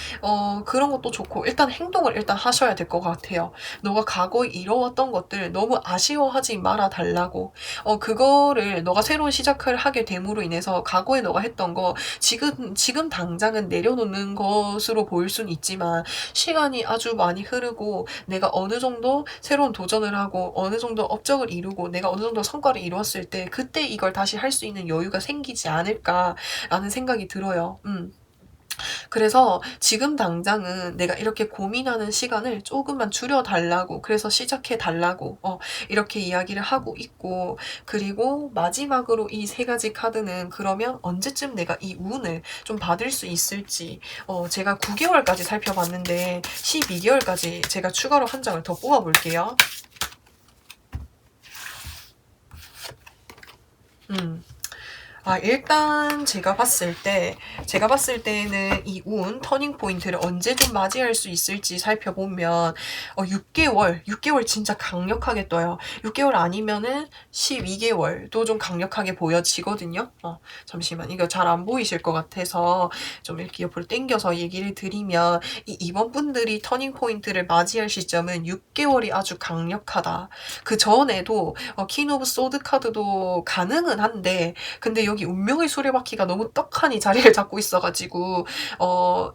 그런 것도 좋고, 일단 행동을 일단 하셔야 될 것 같아요. 너가 과거에 이뤄왔던 것들 너무 아쉬워하지 말아 달라고. 그거를 너가 새로운 시작을 하게 됨으로 인해서 과거에 너가 했던 거 지금 당장은 내려놓는 것으로 보일 수는 있지만, 시간이 아주 많이 흐르고 내가 어느 정도 새로운 도전을 하고 어느 정도 업적을 이루고 내가 어느 정도 성과를 이루었을 때 그때 이걸 다시 할 수 있는 여유가 생기지 않을까라는 생각이 들어요. 그래서 지금 당장은 내가 이렇게 고민하는 시간을 조금만 줄여달라고, 그래서 시작해달라고 이렇게 이야기를 하고 있고, 그리고 마지막으로 이 세 가지 카드는 그러면 언제쯤 내가 이 운을 좀 받을 수 있을지, 제가 9개월까지 살펴봤는데 12개월까지 제가 추가로 한 장을 더 뽑아볼게요. 일단 제가 봤을 때는 이 터닝 포인트를 언제든 맞이할 수 있을지 살펴보면 6개월 진짜 강력하게 떠요. 6개월 아니면은 12개월도 좀 강력하게 보여지거든요. 잠시만, 이거 잘 안 보이실 것 같아서 좀 이렇게 옆으로 당겨서 얘기를 드리면, 이번 분들이 터닝 포인트를 맞이할 시점은 6개월이 아주 강력하다. 그 전에도 퀸 오브 소드 카드도 가능은 한데, 근데 여기 운명의 수레바퀴가 너무 떡하니 자리를 잡고 있어가지고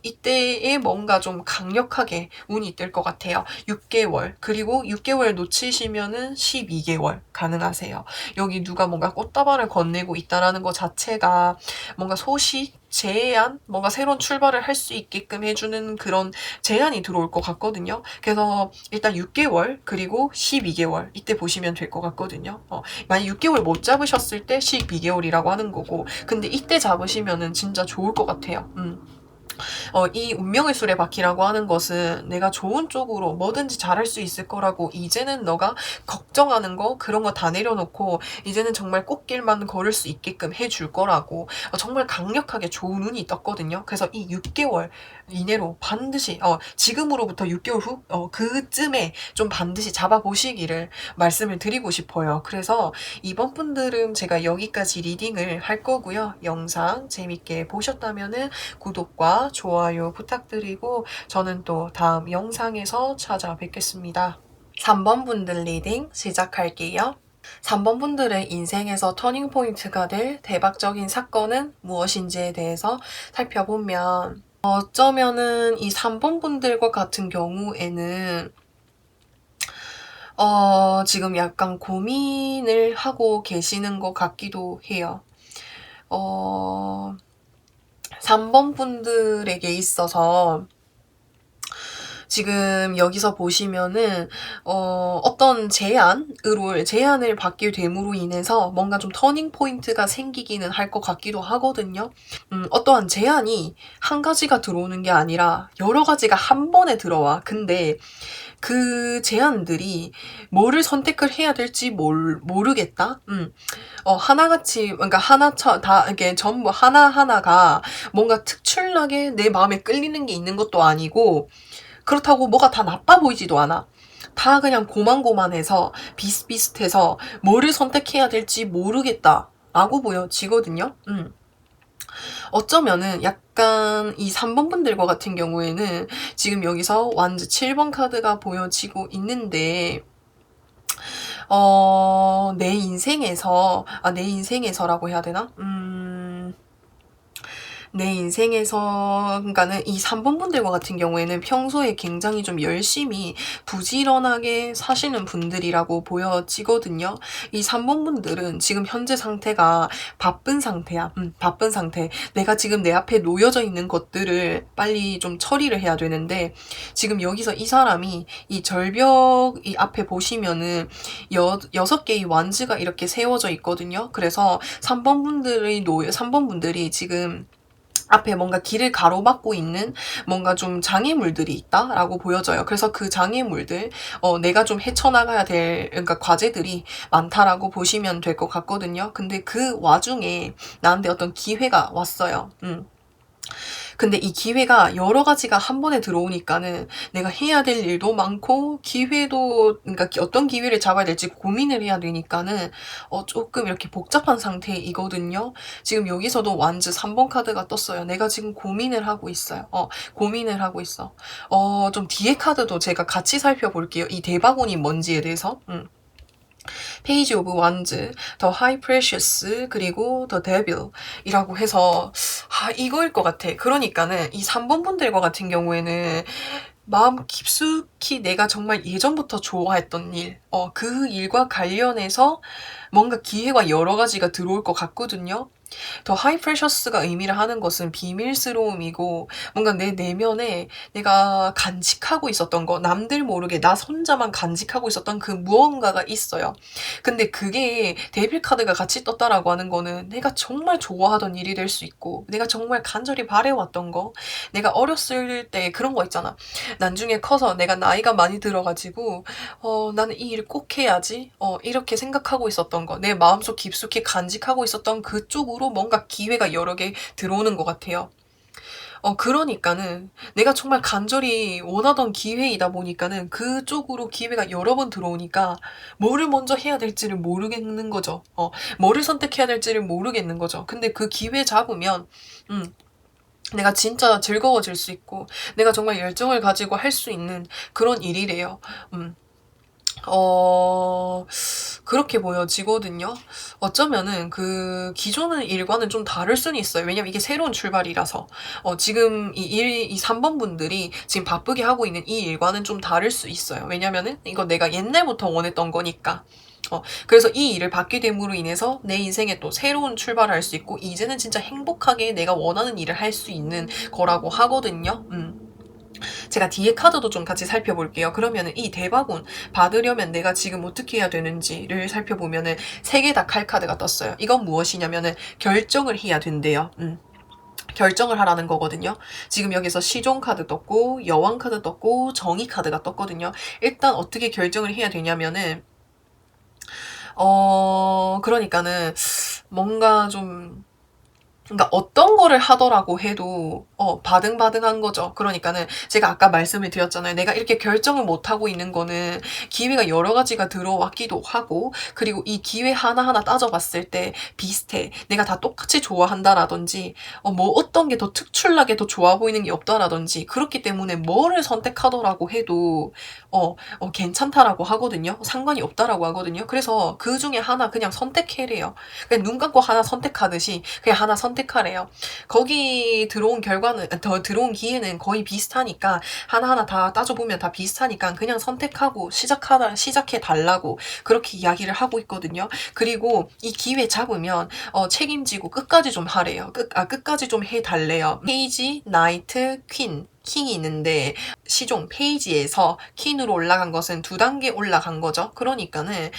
이때에 뭔가 좀 강력하게 운이 뜰 것 같아요. 6개월, 그리고 6개월 놓치시면은 12개월 가능하세요. 여기 누가 뭔가 꽃다발을 건네고 있다라는 것 자체가 뭔가 소식, 제안, 뭔가 새로운 출발을 할 수 있게끔 해주는 그런 제안이 들어올 것 같거든요. 그래서 일단 6개월 그리고 12개월 이때 보시면 될 것 같거든요. 만약 6개월 못 잡으셨을 때 12개월이라고 하는 거고, 근데 이때 잡으시면은 진짜 좋을 것 같아요. 이 운명의 수레바퀴라고 하는 것은 내가 좋은 쪽으로 뭐든지 잘할 수 있을 거라고, 이제는 너가 걱정하는 거 그런 거 다 내려놓고 이제는 정말 꽃길만 걸을 수 있게끔 해줄 거라고 정말 강력하게 좋은 운이 떴거든요. 그래서 이 6개월 이내로 반드시 지금으로부터 6개월 후 그쯤에 좀 반드시 잡아보시기를 말씀을 드리고 싶어요. 그래서 이번 분들은 제가 여기까지 리딩을 할 거고요. 영상 재밌게 보셨다면은 구독과 좋아요 부탁드리고 저는 또 다음 영상에서 찾아뵙겠습니다. 3번 분들 리딩 시작할게요. 3번 분들의 인생에서 터닝포인트가 될 대박적인 사건은 무엇인지에 대해서 살펴보면, 어쩌면은 이 3번 분들과 같은 경우에는 지금 약간 고민을 하고 계시는 것 같기도 해요. 3번 분들에게 있어서 지금 여기서 보시면은 어떤 제안을 받게 됨으로 인해서 뭔가 좀 터닝 포인트가 생기기는 할 것 같기도 하거든요. 어떠한 제안이 한 가지가 들어오는 게 아니라 여러 가지가 한 번에 들어와. 근데 그 제안들이 뭐를 선택을 해야 될지 모르겠다. 하나같이, 그러니까 다 이렇게 전부 하나하나가 뭔가 특출나게 내 마음에 끌리는 게 있는 것도 아니고, 그렇다고 뭐가 다 나빠 보이지도 않아. 다 그냥 고만고만해서 비슷비슷해서 뭐를 선택해야 될지 모르겠다 라고 보여지거든요. 어쩌면은 약간 이 3번 분들과 같은 경우에는 지금 여기서 완즈 7번 카드가 보여지고 있는데, 내 인생에서라고 해야 되나? 내 인생에서, 그러니까는 이 3번 분들과 같은 경우에는 평소에 굉장히 좀 열심히 부지런하게 사시는 분들이라고 보여지거든요. 이 3번 분들은 지금 현재 상태가 바쁜 상태야. 바쁜 상태. 내가 지금 내 앞에 놓여져 있는 것들을 빨리 좀 처리를 해야 되는데, 지금 여기서 이 사람이 이 절벽 이 앞에 보시면은 6개의 완즈가 이렇게 세워져 있거든요. 그래서 3번 분들이 지금 앞에 뭔가 길을 가로막고 있는 뭔가 좀 장애물들이 있다라고 보여져요. 그래서 그 장애물들, 내가 좀 헤쳐나가야 될, 그러니까 과제들이 많다라고 보시면 될 것 같거든요. 근데 그 와중에 나한테 어떤 기회가 왔어요. 근데 이 기회가 여러 가지가 한 번에 들어오니까는 내가 해야 될 일도 많고 기회도, 그러니까 어떤 기회를 잡아야 될지 고민을 해야 되니까는 조금 이렇게 복잡한 상태이거든요. 지금 여기서도 완즈 3번 카드가 떴어요. 내가 지금 고민을 하고 있어요. 고민을 하고 있어. 좀 뒤에 카드도 제가 같이 살펴볼게요. 이 대박운이 뭔지에 대해서. 페이지 오브 완즈, 더 하이 프레셔스, 그리고 더 데빌이라고 해서 이거일 것 같아. 그러니까는 이 3번 분들과 같은 경우에는 마음 깊숙이 내가 정말 예전부터 좋아했던 일, 그 일과 관련해서 뭔가 기회가 여러 가지가 들어올 것 같거든요. 더 하이 프레셔스가 의미를 하는 것은 비밀스러움이고, 뭔가 내 내면에 내가 간직하고 있었던 거, 남들 모르게 나 혼자만 간직하고 있었던 그 무언가가 있어요. 근데 그게 데빌 카드가 같이 떴다라고 하는 거는 내가 정말 좋아하던 일이 될 수 있고, 내가 정말 간절히 바래왔던 거, 내가 어렸을 때 그런 거 있잖아. 나중에 커서 내가 나이가 많이 들어가지고 나는 이 일 꼭 해야지, 이렇게 생각하고 있었던 거, 내 마음속 깊숙이 간직하고 있었던 그쪽으로 뭔가 기회가 여러 개 들어오는 것 같아요. 그러니까는 내가 정말 간절히 원하던 기회이다 보니까는 그쪽으로 기회가 여러 번 들어오니까 뭐를 먼저 해야 될지를 모르겠는 거죠. 뭐를 선택해야 될지를 모르겠는 거죠. 근데 그 기회 잡으면 내가 진짜 즐거워질 수 있고 내가 정말 열정을 가지고 할 수 있는 그런 일이래요. 어 그렇게 보여지거든요. 어쩌면은 그 기존의 일과는 좀 다를 수는 있어요. 왜냐면 이게 새로운 출발이라서. 지금 이 3번 분들이 지금 바쁘게 하고 있는 이 일과는 좀 다를 수 있어요. 왜냐면은 이거 내가 옛날부터 원했던 거니까. 그래서 이 일을 받게 됨으로 인해서 내 인생에 또 새로운 출발을 할 수 있고 이제는 진짜 행복하게 내가 원하는 일을 할 수 있는 거라고 하거든요. 제가 뒤에 카드도 좀 같이 살펴볼게요. 그러면은 이 대박운 받으려면 내가 지금 어떻게 해야 되는지를 살펴보면은 3개 다 칼카드가 떴어요. 이건 무엇이냐면은 결정을 해야 된대요. 결정을 하라는 거거든요. 지금 여기서 시종 카드 떴고 여왕 카드 떴고 정의 카드가 떴거든요. 일단 어떻게 결정을 해야 되냐면은 그러니까는 뭔가 좀 그러니까 어떤 거를 하더라고 해도 바등바등한 거죠. 그러니까는 제가 아까 말씀을 드렸잖아요. 내가 이렇게 결정을 못 하고 있는 거는 기회가 여러 가지가 들어왔기도 하고 그리고 이 기회 하나하나 따져봤을 때 비슷해. 내가 다 똑같이 좋아한다라든지 뭐 어떤 게 더 특출나게 더 좋아 보이는 게 없다라든지 그렇기 때문에 뭐를 선택하더라고 해도 괜찮다라고 하거든요. 상관이 없다라고 하거든요. 그래서 그 중에 하나 그냥 선택해래요. 그냥 눈 감고 하나 선택하듯이 그냥 하나 선택하래요. 거기 들어온 결과는 더 들어온 기회는 거의 비슷하니까 하나하나 다 따져보면 다 비슷하니까 그냥 선택하고 시작해 달라고 그렇게 이야기를 하고 있거든요. 그리고 이 기회 잡으면 책임지고 끝까지 좀 하래요. 끝까지 좀 해달래요. 페이지, 나이트, 퀸 킹이 있는데 시종 페이지에서 퀸으로 올라간 것은 2단계 올라간 거죠. 그러니까는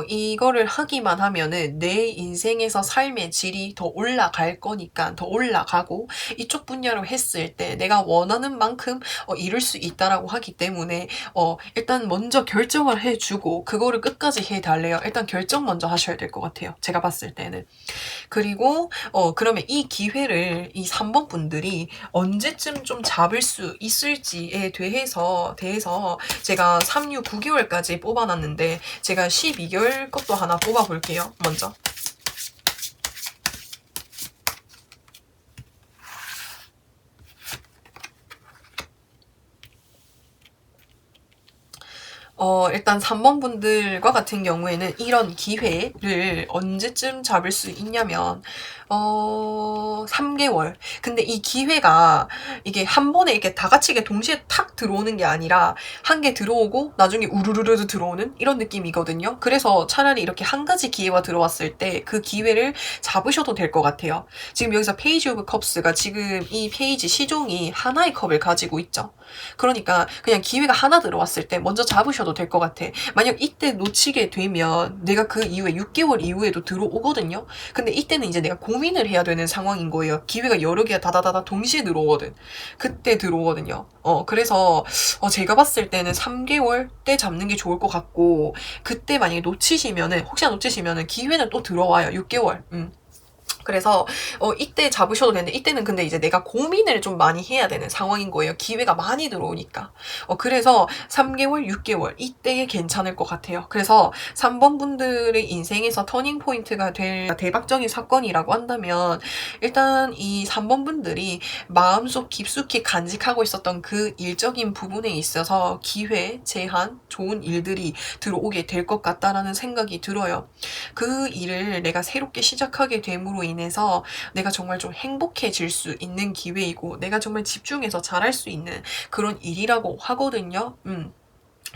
이거를 하기만 하면은 내 인생에서 삶의 질이 더 올라갈 거니까 더 올라가고 이쪽 분야로 했을 때 내가 원하는 만큼 이룰 수 있다라고 하기 때문에 일단 먼저 결정을 해주고 그거를 끝까지 해달래요. 일단 결정 먼저 하셔야 될 것 같아요. 제가 봤을 때는. 그리고 그러면 이 기회를 이 3번 분들이 언제쯤 좀 잡을 수 있을지에 대해서 제가 3, 6, 9개월까지 뽑아놨는데 제가 12개월 것도 하나 뽑아볼게요. 먼저. 일단 3번 분들과 같은 경우에는 이런 기회를 언제쯤 잡을 수 있냐면 3개월. 근데 이 기회가 이게 한 번에 이렇게 다 같이 이게 동시에 탁 들어오는 게 아니라 한 개 들어오고 나중에 우르르르 들어오는 이런 느낌이거든요. 그래서 차라리 이렇게 한 가지 기회가 들어왔을 때 그 기회를 잡으셔도 될 것 같아요. 지금 여기서 페이지 오브 컵스가 지금 이 페이지 시종이 하나의 컵을 가지고 있죠. 그러니까 그냥 기회가 하나 들어왔을 때 먼저 잡으셔도 될 것 같아. 만약 이때 놓치게 되면 내가 그 이후에 6개월 이후에도 들어오거든요. 근데 이때는 이제 내가 고민을 해야 되는 상황인 거예요. 기회가 여러 개가 다다다다 동시에 들어오거든. 그때 들어오거든요. 그래서 제가 봤을 때는 3개월 때 잡는 게 좋을 것 같고 그때 만약에 혹시나 놓치시면은 기회는 또 들어와요. 6개월. 그래서 이때 잡으셔도 되는데 이때는 근데 이제 내가 고민을 좀 많이 해야 되는 상황인 거예요. 기회가 많이 들어오니까. 그래서 3개월, 6개월 이때에 괜찮을 것 같아요. 그래서 3번 분들의 인생에서 터닝 포인트가 될 대박적인 사건이라고 한다면 일단 이 3번 분들이 마음속 깊숙이 간직하고 있었던 그 일적인 부분에 있어서 기회, 제한, 좋은 일들이 들어오게 될 것 같다라는 생각이 들어요. 그 일을 내가 새롭게 시작하게 됨으로 인해서 내가 정말 좀 행복해질 수 있는 기회이고 내가 정말 집중해서 잘할 수 있는 그런 일이라고 하거든요.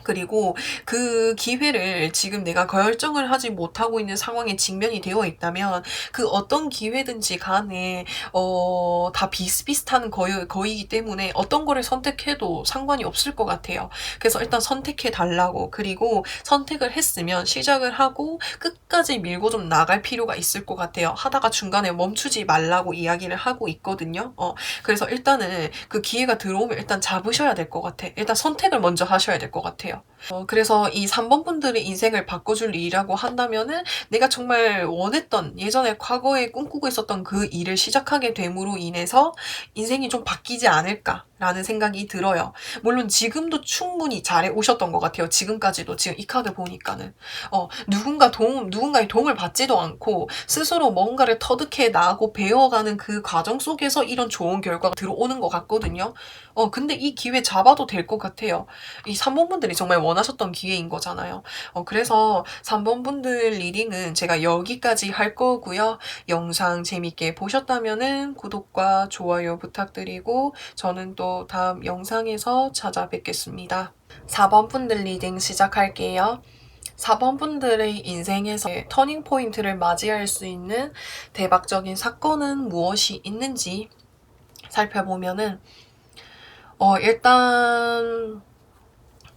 그리고 그 기회를 지금 내가 결정을 하지 못하고 있는 상황에 직면이 되어 있다면 그 어떤 기회든지 간에 다 비슷비슷한 거이기 때문에 어떤 거를 선택해도 상관이 없을 것 같아요. 그래서 일단 선택해 달라고 그리고 선택을 했으면 시작을 하고 끝까지 밀고 좀 나갈 필요가 있을 것 같아요. 하다가 중간에 멈추지 말라고 이야기를 하고 있거든요. 그래서 일단은 그 기회가 들어오면 일단 잡으셔야 될 것 같아. 일단 선택을 먼저 하셔야 될 것 같아요. 그래서 이 3번 분들의 인생을 바꿔줄 일이라고 한다면은 내가 정말 원했던 예전에 과거에 꿈꾸고 있었던 그 일을 시작하게 됨으로 인해서 인생이 좀 바뀌지 않을까라는 생각이 들어요. 물론 지금도 충분히 잘해 오셨던 것 같아요. 지금까지도 지금 이 카드 보니까는 누군가의 도움을 받지도 않고 스스로 뭔가를 터득해 나가고 배워가는 그 과정 속에서 이런 좋은 결과가 들어오는 것 같거든요. 근데 이 기회 잡아도 될 것 같아요. 이 3번 분들이 정말 원하셨던 기회인 거잖아요. 그래서 3번 분들 리딩은 제가 여기까지 할 거고요. 영상 재밌게 보셨다면은 구독과 좋아요 부탁드리고 저는 또 다음 영상에서 찾아뵙겠습니다. 4번 분들 리딩 시작할게요. 4번 분들의 인생에서 터닝 포인트를 맞이할 수 있는 대박적인 사건은 무엇이 있는지 살펴보면은 일단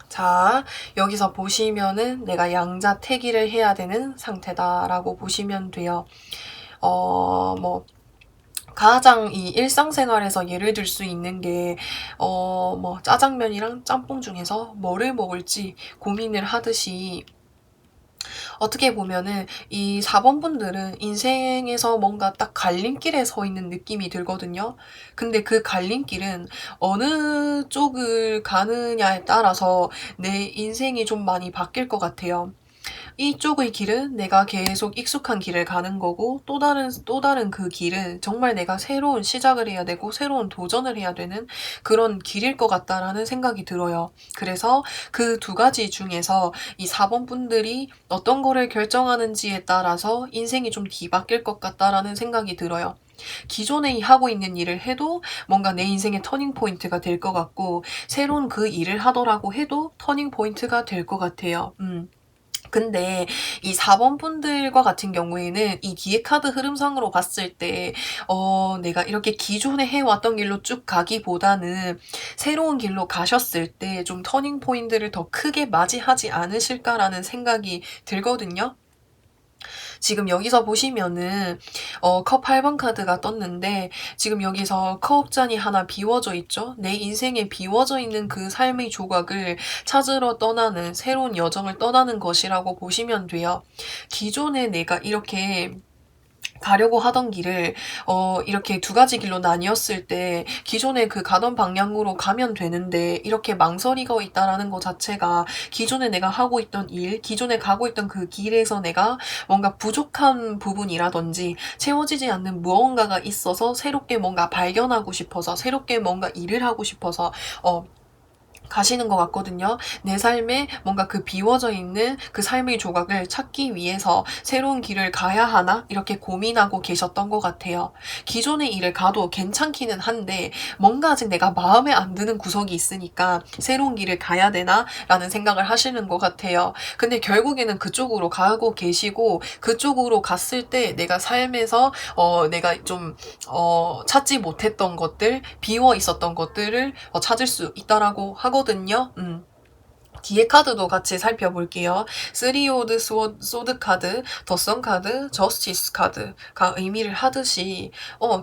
자, 여기서 보시면은 내가 양자택일을 해야 되는 상태다라고 보시면 돼요. 뭐 가장 이 일상생활에서 예를 들 수 있는 게 뭐 짜장면이랑 짬뽕 중에서 뭐를 먹을지 고민을 하듯이 어떻게 보면은 이 4번 분들은 인생에서 뭔가 딱 갈림길에 서 있는 느낌이 들거든요. 근데 그 갈림길은 어느 쪽을 가느냐에 따라서 내 인생이 좀 많이 바뀔 것 같아요. 이쪽의 길은 내가 계속 익숙한 길을 가는 거고 또 다른 그 길은 정말 내가 새로운 시작을 해야 되고 새로운 도전을 해야 되는 그런 길일 것 같다라는 생각이 들어요. 그래서 그 두 가지 중에서 이 4번 분들이 어떤 거를 결정하는지에 따라서 인생이 좀 뒤바뀔 것 같다라는 생각이 들어요. 기존에 하고 있는 일을 해도 뭔가 내 인생의 터닝 포인트가 될 것 같고 새로운 그 일을 하더라고 해도 터닝 포인트가 될 것 같아요. 근데 이 4번 분들과 같은 경우에는 이 뒤에 카드 흐름상으로 봤을 때 내가 이렇게 기존에 해왔던 길로 쭉 가기보다는 새로운 길로 가셨을 때 좀 터닝 포인트를 더 크게 맞이하지 않으실까라는 생각이 들거든요. 지금 여기서 보시면은 컵 8번 카드가 떴는데 지금 여기서 컵잔이 하나 비워져 있죠. 내 인생에 비워져 있는 그 삶의 조각을 찾으러 떠나는 새로운 여정을 떠나는 것이라고 보시면 돼요. 기존에 내가 이렇게 가려고 하던 길을 이렇게 두 가지 길로 나뉘었을 때 기존에 그 가던 방향으로 가면 되는데 이렇게 망설이고 있다라는 것 자체가 기존에 내가 하고 있던 일, 기존에 가고 있던 그 길에서 내가 뭔가 부족한 부분이라든지 채워지지 않는 무언가가 있어서 새롭게 뭔가 발견하고 싶어서 새롭게 뭔가 일을 하고 싶어서 가시는 것 같거든요. 내 삶에 뭔가 그 비워져 있는 그 삶의 조각을 찾기 위해서 새로운 길을 가야 하나? 이렇게 고민하고 계셨던 것 같아요. 기존의 일을 가도 괜찮기는 한데 뭔가 아직 내가 마음에 안 드는 구석이 있으니까 새로운 길을 가야 되나? 라는 생각을 하시는 것 같아요. 근데 결국에는 그쪽으로 가고 계시고 그쪽으로 갔을 때 내가 삶에서 내가 좀 찾지 못했던 것들, 비워 있었던 것들을 찾을 수 있다라고 하거든요. 뒤에 카드도 같이 살펴볼게요. 3오드 소드 카드, 더선 카드, 저스티스 카드가 의미를 하듯이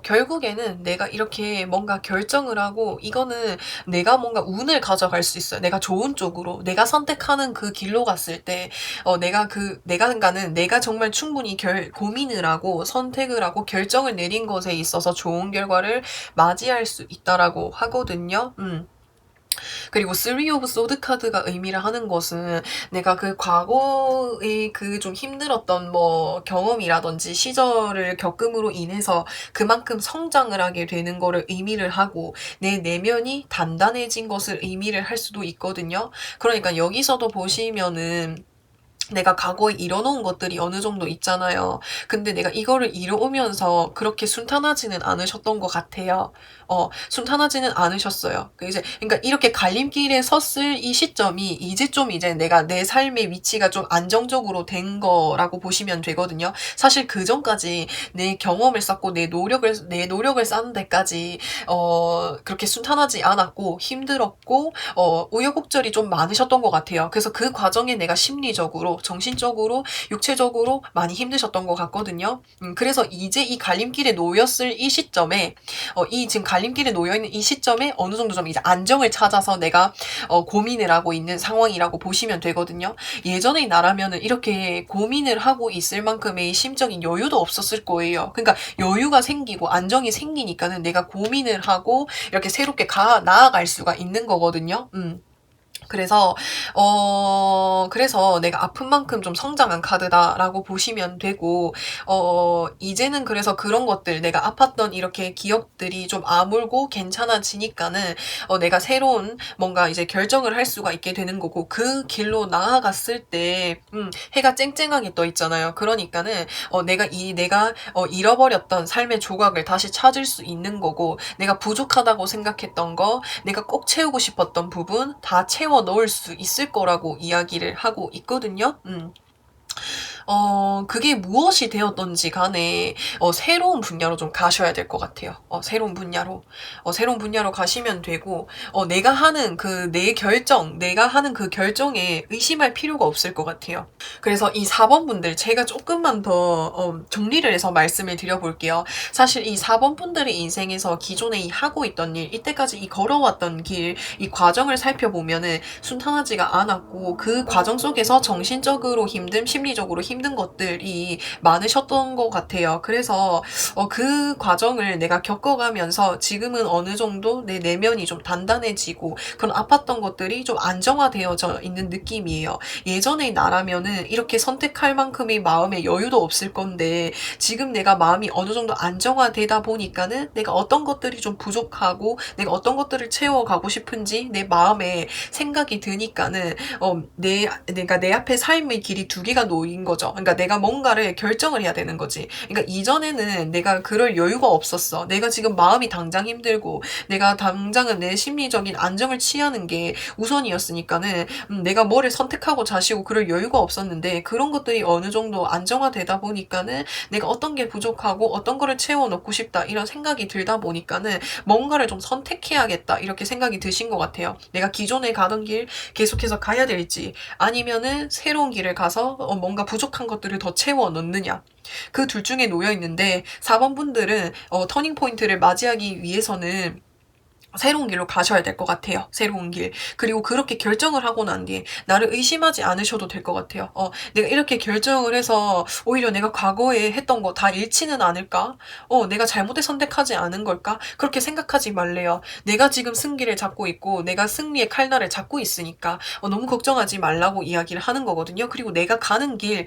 결국에는 내가 이렇게 뭔가 결정을 하고 이거는 내가 뭔가 운을 가져갈 수 있어요. 내가 좋은 쪽으로 내가 선택하는 그 길로 갔을 때 내가 정말 충분히 고민을 하고 선택을 하고 결정을 내린 것에 있어서 좋은 결과를 맞이할 수 있다라고 하거든요. 그리고 3 오브 소드 카드가 의미를 하는 것은 내가 그 과거의 그 좀 힘들었던 뭐 경험이라든지 시절을 겪음으로 인해서 그만큼 성장을 하게 되는 거를 의미를 하고 내 내면이 단단해진 것을 의미를 할 수도 있거든요. 그러니까 여기서도 보시면은 내가 과거에 이뤄놓은 것들이 어느 정도 있잖아요. 근데 내가 이거를 이뤄오면서 그렇게 순탄하지는 않으셨던 것 같아요. 순탄하지는 않으셨어요. 그러니까 이렇게 갈림길에 섰을 이 시점이 이제 내가 내 삶의 위치가 좀 안정적으로 된 거라고 보시면 되거든요. 사실 그 전까지 내 경험을 쌓고 내 노력을 쌓는 데까지 그렇게 순탄하지 않았고 힘들었고 우여곡절이 좀 많으셨던 것 같아요. 그래서 그 과정에 내가 심리적으로 정신적으로 육체적으로 많이 힘드셨던 것 같거든요. 그래서 이제 이 갈림길에 놓였을 이 시점에 지금 갈림길에 놓여있는 이 시점에 어느 정도 좀 이제 안정을 찾아서 내가 고민을 하고 있는 상황이라고 보시면 되거든요. 예전의 나라면은 이렇게 고민을 하고 있을 만큼의 심적인 여유도 없었을 거예요. 그러니까 여유가 생기고 안정이 생기니까는 내가 고민을 하고 이렇게 새롭게 나아갈 수가 있는 거거든요. 그래서 그래서 내가 아픈 만큼 좀 성장한 카드다라고 보시면 되고, 이제는 그래서 그런 것들, 내가 아팠던 이렇게 기억들이 좀 아물고 괜찮아지니까는 내가 새로운 뭔가 이제 결정을 할 수가 있게 되는 거고, 그 길로 나아갔을 때 해가 쨍쨍하게 떠 있잖아요. 그러니까는 내가 잃어버렸던 삶의 조각을 다시 찾을 수 있는 거고, 내가 부족하다고 생각했던 거, 내가 꼭 채우고 싶었던 부분 다 채워 넣을 수 있을 거라고 이야기를 하고 있거든요. 그게 무엇이 되었든지 간에 새로운 분야로 좀 가셔야 될 것 같아요. 새로운 분야로 가시면 되고, 내가 하는 내가 하는 그 결정에 의심할 필요가 없을 것 같아요. 그래서 이 4번 분들 제가 조금만 더 정리를 해서 말씀을 드려볼게요. 사실 이 4번 분들의 인생에서 기존에 하고 있던 일, 이때까지 걸어왔던 길, 이 과정을 살펴보면은 순탄하지가 않았고, 그 과정 속에서 정신적으로 힘듦, 심리적으로 힘든 것들이 많으셨던 것 같아요. 그래서 그 과정을 내가 겪어가면서 지금은 어느 정도 내 내면이 좀 단단해지고, 그런 아팠던 것들이 좀 안정화되어져 있는 느낌이에요. 예전의 나라면은 이렇게 선택할 만큼의 마음의 여유도 없을 건데, 지금 내가 마음이 어느 정도 안정화되다 보니까는 내가 어떤 것들이 좀 부족하고 내가 어떤 것들을 채워가고 싶은지 내 마음에 생각이 드니까는 내가 내 앞에 삶의 길이 두 개가 놓인 거죠. 그러니까 내가 뭔가를 결정을 해야 되는 거지. 그러니까 이전에는 내가 그럴 여유가 없었어. 내가 지금 마음이 당장 힘들고 내가 당장은 내 심리적인 안정을 취하는 게 우선이었으니까는 내가 뭐를 선택하고 자시고 그럴 여유가 없었는데, 그런 것들이 어느 정도 안정화되다 보니까는 내가 어떤 게 부족하고 어떤 거를 채워 넣고 싶다 이런 생각이 들다 보니까는 뭔가를 좀 선택해야겠다 이렇게 생각이 드신 것 같아요. 내가 기존에 가던 길 계속해서 가야 될지, 아니면은 새로운 길을 가서 뭔가 부족한 것들을 더 채워 넣느냐, 그 둘 중에 놓여 있는데, 4번 분들은 터닝 포인트를 맞이하기 위해서는 새로운 길로 가셔야 될 것 같아요. 새로운 길. 그리고 그렇게 결정을 하고 난 뒤에 나를 의심하지 않으셔도 될 것 같아요. 내가 이렇게 결정을 해서 오히려 내가 과거에 했던 거 다 잃지는 않을까? 내가 잘못된 선택하지 않은 걸까? 그렇게 생각하지 말래요. 내가 지금 승기를 잡고 있고 내가 승리의 칼날을 잡고 있으니까 너무 걱정하지 말라고 이야기를 하는 거거든요. 그리고 내가 가는 길,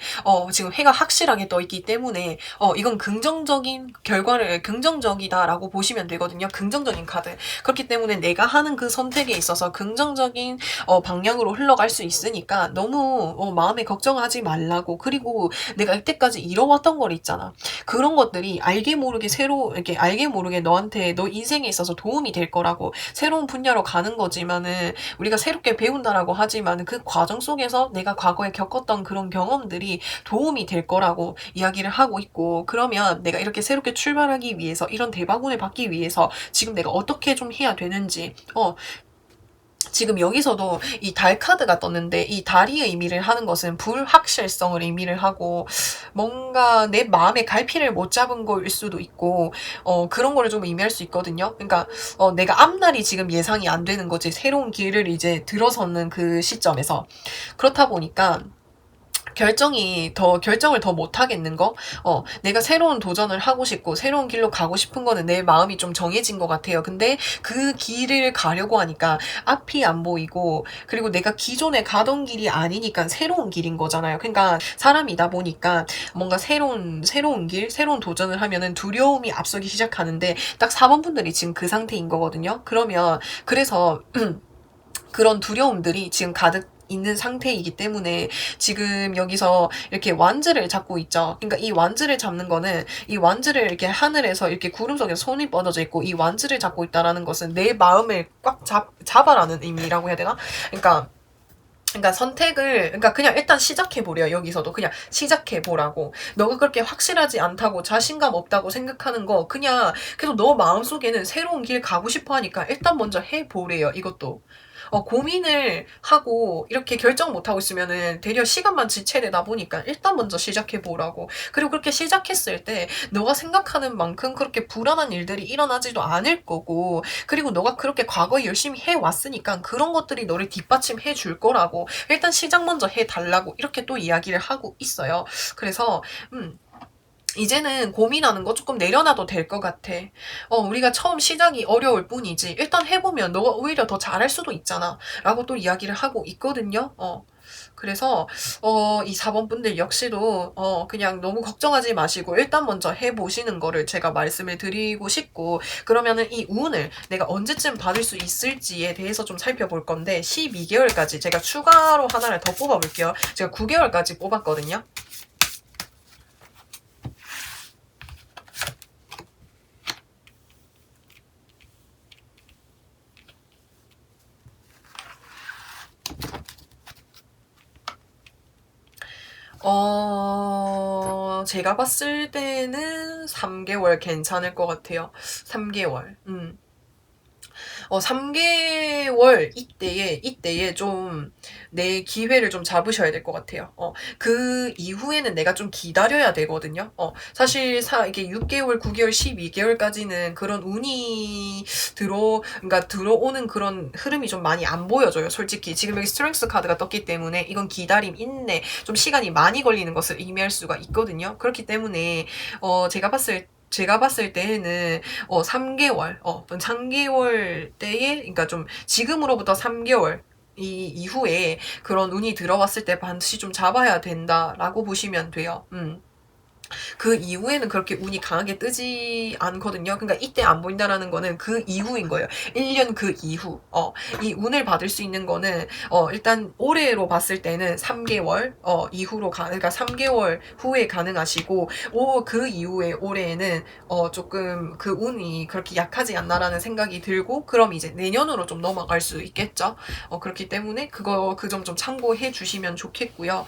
지금 해가 확실하게 떠 있기 때문에 이건 긍정적이다라고 보시면 되거든요. 긍정적인 카드. 그렇기 때문에 내가 하는 그 선택에 있어서 긍정적인 방향으로 흘러갈 수 있으니까 너무 마음에 걱정하지 말라고. 그리고 내가 이때까지 이뤄왔던 걸 있잖아. 그런 것들이 알게 모르게 이렇게 알게 모르게 너한테 너 인생에 있어서 도움이 될 거라고. 새로운 분야로 가는 거지만은 우리가 새롭게 배운다라고 하지만은 그 과정 속에서 내가 과거에 겪었던 그런 경험들이 도움이 될 거라고 이야기를 하고 있고, 그러면 내가 이렇게 새롭게 출발하기 위해서, 이런 대박운을 받기 위해서 지금 내가 어떻게 좀 해야 되는지, 지금 여기서도 이 달 카드가 떴는데, 이 달이 의미를 하는 것은 불확실성을 의미를 하고, 뭔가 내 마음의 갈피를 못 잡은 거일 수도 있고, 그런 거를 좀 의미할 수 있거든요. 그러니까 내가 앞날이 지금 예상이 안 되는 거지. 새로운 길을 이제 들어서는 그 시점에서. 그렇다 보니까 결정을 더 못하겠는 거? 내가 새로운 도전을 하고 싶고, 새로운 길로 가고 싶은 거는 내 마음이 좀 정해진 것 같아요. 근데 그 길을 가려고 하니까 앞이 안 보이고, 그리고 내가 기존에 가던 길이 아니니까 새로운 길인 거잖아요. 그러니까 사람이다 보니까 뭔가 새로운 길, 새로운 도전을 하면은 두려움이 앞서기 시작하는데, 딱 4번 분들이 지금 그 상태인 거거든요. 그래서 그런 두려움들이 지금 가득 있는 상태이기 때문에 지금 여기서 이렇게 완즈를 잡고 있죠. 그러니까 이 완즈를 잡는 거는, 이 완즈를 이렇게 하늘에서 이렇게 구름 속에 손이 뻗어져 있고, 이 완즈를 잡고 있다라는 것은 내 마음을 꽉 잡아라는 의미라고 해야 되나? 그러니까 그냥 일단 시작해보려. 여기서도 그냥 시작해보라고. 너가 그렇게 확실하지 않다고, 자신감 없다고 생각하는 거, 그냥 계속 너 마음속에는 새로운 길 가고 싶어 하니까 일단 먼저 해보래요. 이것도. 고민을 하고 이렇게 결정 못하고 있으면은 되려 시간만 지체되다 보니까 일단 먼저 시작해보라고. 그리고 그렇게 시작했을 때 너가 생각하는 만큼 그렇게 불안한 일들이 일어나지도 않을 거고, 그리고 너가 그렇게 과거에 열심히 해왔으니까 그런 것들이 너를 뒷받침해 줄 거라고. 일단 시작 먼저 해달라고 이렇게 또 이야기를 하고 있어요. 그래서 이제는 고민하는 거 조금 내려놔도 될 것 같아. 우리가 처음 시작이 어려울 뿐이지 일단 해보면 너가 오히려 더 잘할 수도 있잖아 라고 또 이야기를 하고 있거든요. 그래서 이 4번 분들 역시도 그냥 너무 걱정하지 마시고 일단 먼저 해보시는 거를 제가 말씀을 드리고 싶고, 그러면은 이 운을 내가 언제쯤 받을 수 있을지에 대해서 좀 살펴볼 건데 12개월까지 제가 추가로 하나를 더 뽑아볼게요. 제가 9개월까지 뽑았거든요. 제가 봤을 때는 3개월 괜찮을 것 같아요. 3개월. 3개월 이때에 좀 내 기회를 좀 잡으셔야 될 것 같아요. 그 이후에는 내가 좀 기다려야 되거든요. 사실 이게 6개월, 9개월, 12개월까지는 그런 운이 그러니까 들어오는 그런 흐름이 좀 많이 안 보여져요. 솔직히 지금 여기 스트렝스 카드가 떴기 때문에 이건 기다림, 인내, 좀 시간이 많이 걸리는 것을 의미할 수가 있거든요. 그렇기 때문에 제가 봤을 때에는 3개월, 3개월 때에, 그러니까 좀 지금으로부터 3개월 이후에 그런 운이 들어왔을 때 반드시 좀 잡아야 된다라고 보시면 돼요. 그 이후에는 그렇게 운이 강하게 뜨지 않거든요. 그러니까 이때 안 보인다라는 거는 그 이후인 거예요. 1년 그 이후. 이 운을 받을 수 있는 거는 일단 올해로 봤을 때는 3개월 그러니까 3개월 후에 가능하시고, 그 이후에 올해에는 조금 그 운이 그렇게 약하지 않나라는 생각이 들고, 그럼 이제 내년으로 좀 넘어갈 수 있겠죠. 그렇기 때문에 그 점 좀 참고해 주시면 좋겠고요.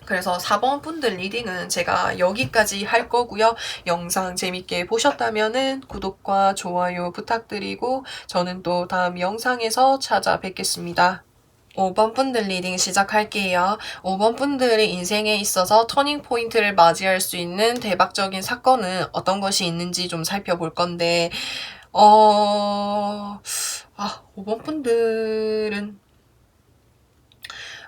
그래서 4번 분들 리딩은 제가 여기까지 할 거고요. 영상 재밌게 보셨다면은 구독과 좋아요 부탁드리고 저는 또 다음 영상에서 찾아뵙겠습니다. 5번 분들 리딩 시작할게요. 5번 분들의 인생에 있어서 터닝 포인트를 맞이할 수 있는 대박적인 사건은 어떤 것이 있는지 좀 살펴볼 건데, 5번 분들은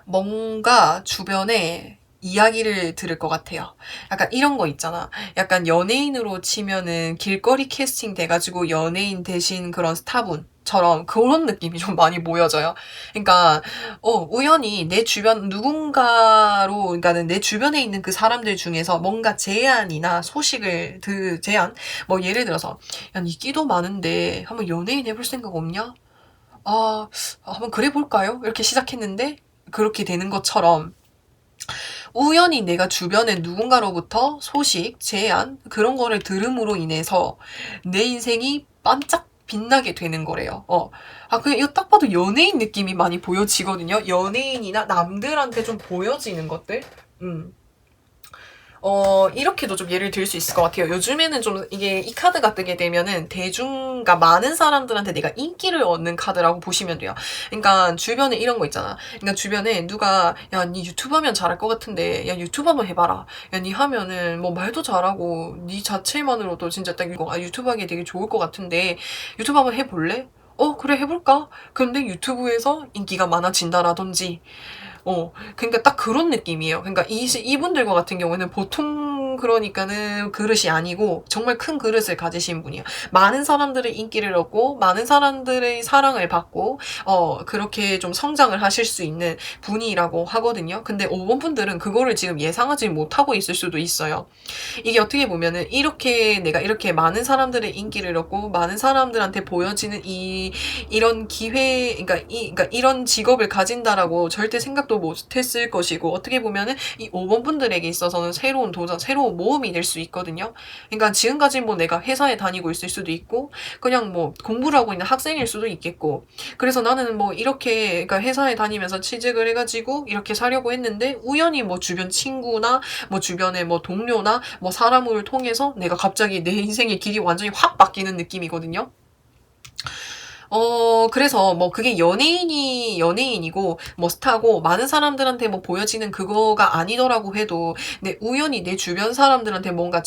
뭔가 주변에 이야기를 들을 것 같아요. 약간 이런 거 있잖아. 약간 연예인으로 치면은 길거리 캐스팅 돼가지고 연예인 대신 그런 스타분처럼 그런 느낌이 좀 많이 보여져요. 그러니까 우연히 내 주변 누군가로, 그러니까는 내 주변에 있는 그 사람들 중에서 뭔가 제안이나 소식을 제안, 뭐 예를 들어서 야, 니 끼도 많은데 한번 연예인 해볼 생각 없냐? 한번 그래 볼까요? 이렇게 시작했는데 그렇게 되는 것처럼 우연히 내가 주변에 누군가로부터 소식, 제안, 그런 거를 들음으로 인해서 내 인생이 반짝 빛나게 되는 거래요. 그냥 이거 딱 봐도 연예인 느낌이 많이 보여지거든요. 연예인이나 남들한테 좀 보여지는 것들? 이렇게도 좀 예를 들 수 있을 것 같아요. 요즘에는 좀 이 카드가 뜨게 되면은 그러니까 많은 사람들한테 내가 인기를 얻는 카드라고 보시면 돼요. 그러니까 주변에 이런 거 있잖아. 그러니까 주변에 누가, 야, 니 유튜브 하면 잘할 것 같은데, 야, 유튜브 한번 해봐라. 야, 니 하면은 뭐 말도 잘하고, 니 자체만으로도 진짜 딱 이거, 유튜브 하기 되게 좋을 것 같은데, 유튜브 한번 해볼래? 그래, 해볼까? 근데 유튜브에서 인기가 많아진다라든지, 그러니까 딱 그런 느낌이에요. 그러니까 이분들과 같은 경우에는 보통 그러니까는 그릇이 아니고 정말 큰 그릇을 가지신 분이에요. 많은 사람들의 인기를 얻고 많은 사람들의 사랑을 받고 그렇게 좀 성장을 하실 수 있는 분이라고 하거든요. 근데 5번 분들은 그거를 지금 예상하지 못하고 있을 수도 있어요. 이게 어떻게 보면은 내가 이렇게 많은 사람들의 인기를 얻고 많은 사람들한테 보여지는 이런 기회, 그러니까 이런 직업을 가진다라고 절대 생각도 못했을 것이고, 어떻게 보면은 이 5번 분들에게 있어서는 새로운 도전, 새로운 모험이 될 수 있거든요. 그러니까 지금까지 뭐 내가 회사에 다니고 있을 수도 있고, 그냥 뭐 공부를 하고 있는 학생일 수도 있겠고, 그래서 나는 뭐 이렇게, 그러니까 회사에 다니면서 취직을 해가지고 이렇게 사려고 했는데, 우연히 뭐 주변 친구나 뭐 주변의 뭐 동료나 뭐 사람을 통해서 내가 갑자기 내 인생의 길이 완전히 확 바뀌는 느낌이거든요. 그래서 뭐 그게 연예인이고 뭐 스타고 많은 사람들한테 뭐 보여지는 그거가 아니더라고 해도, 우연히 내 주변 사람들한테 뭔가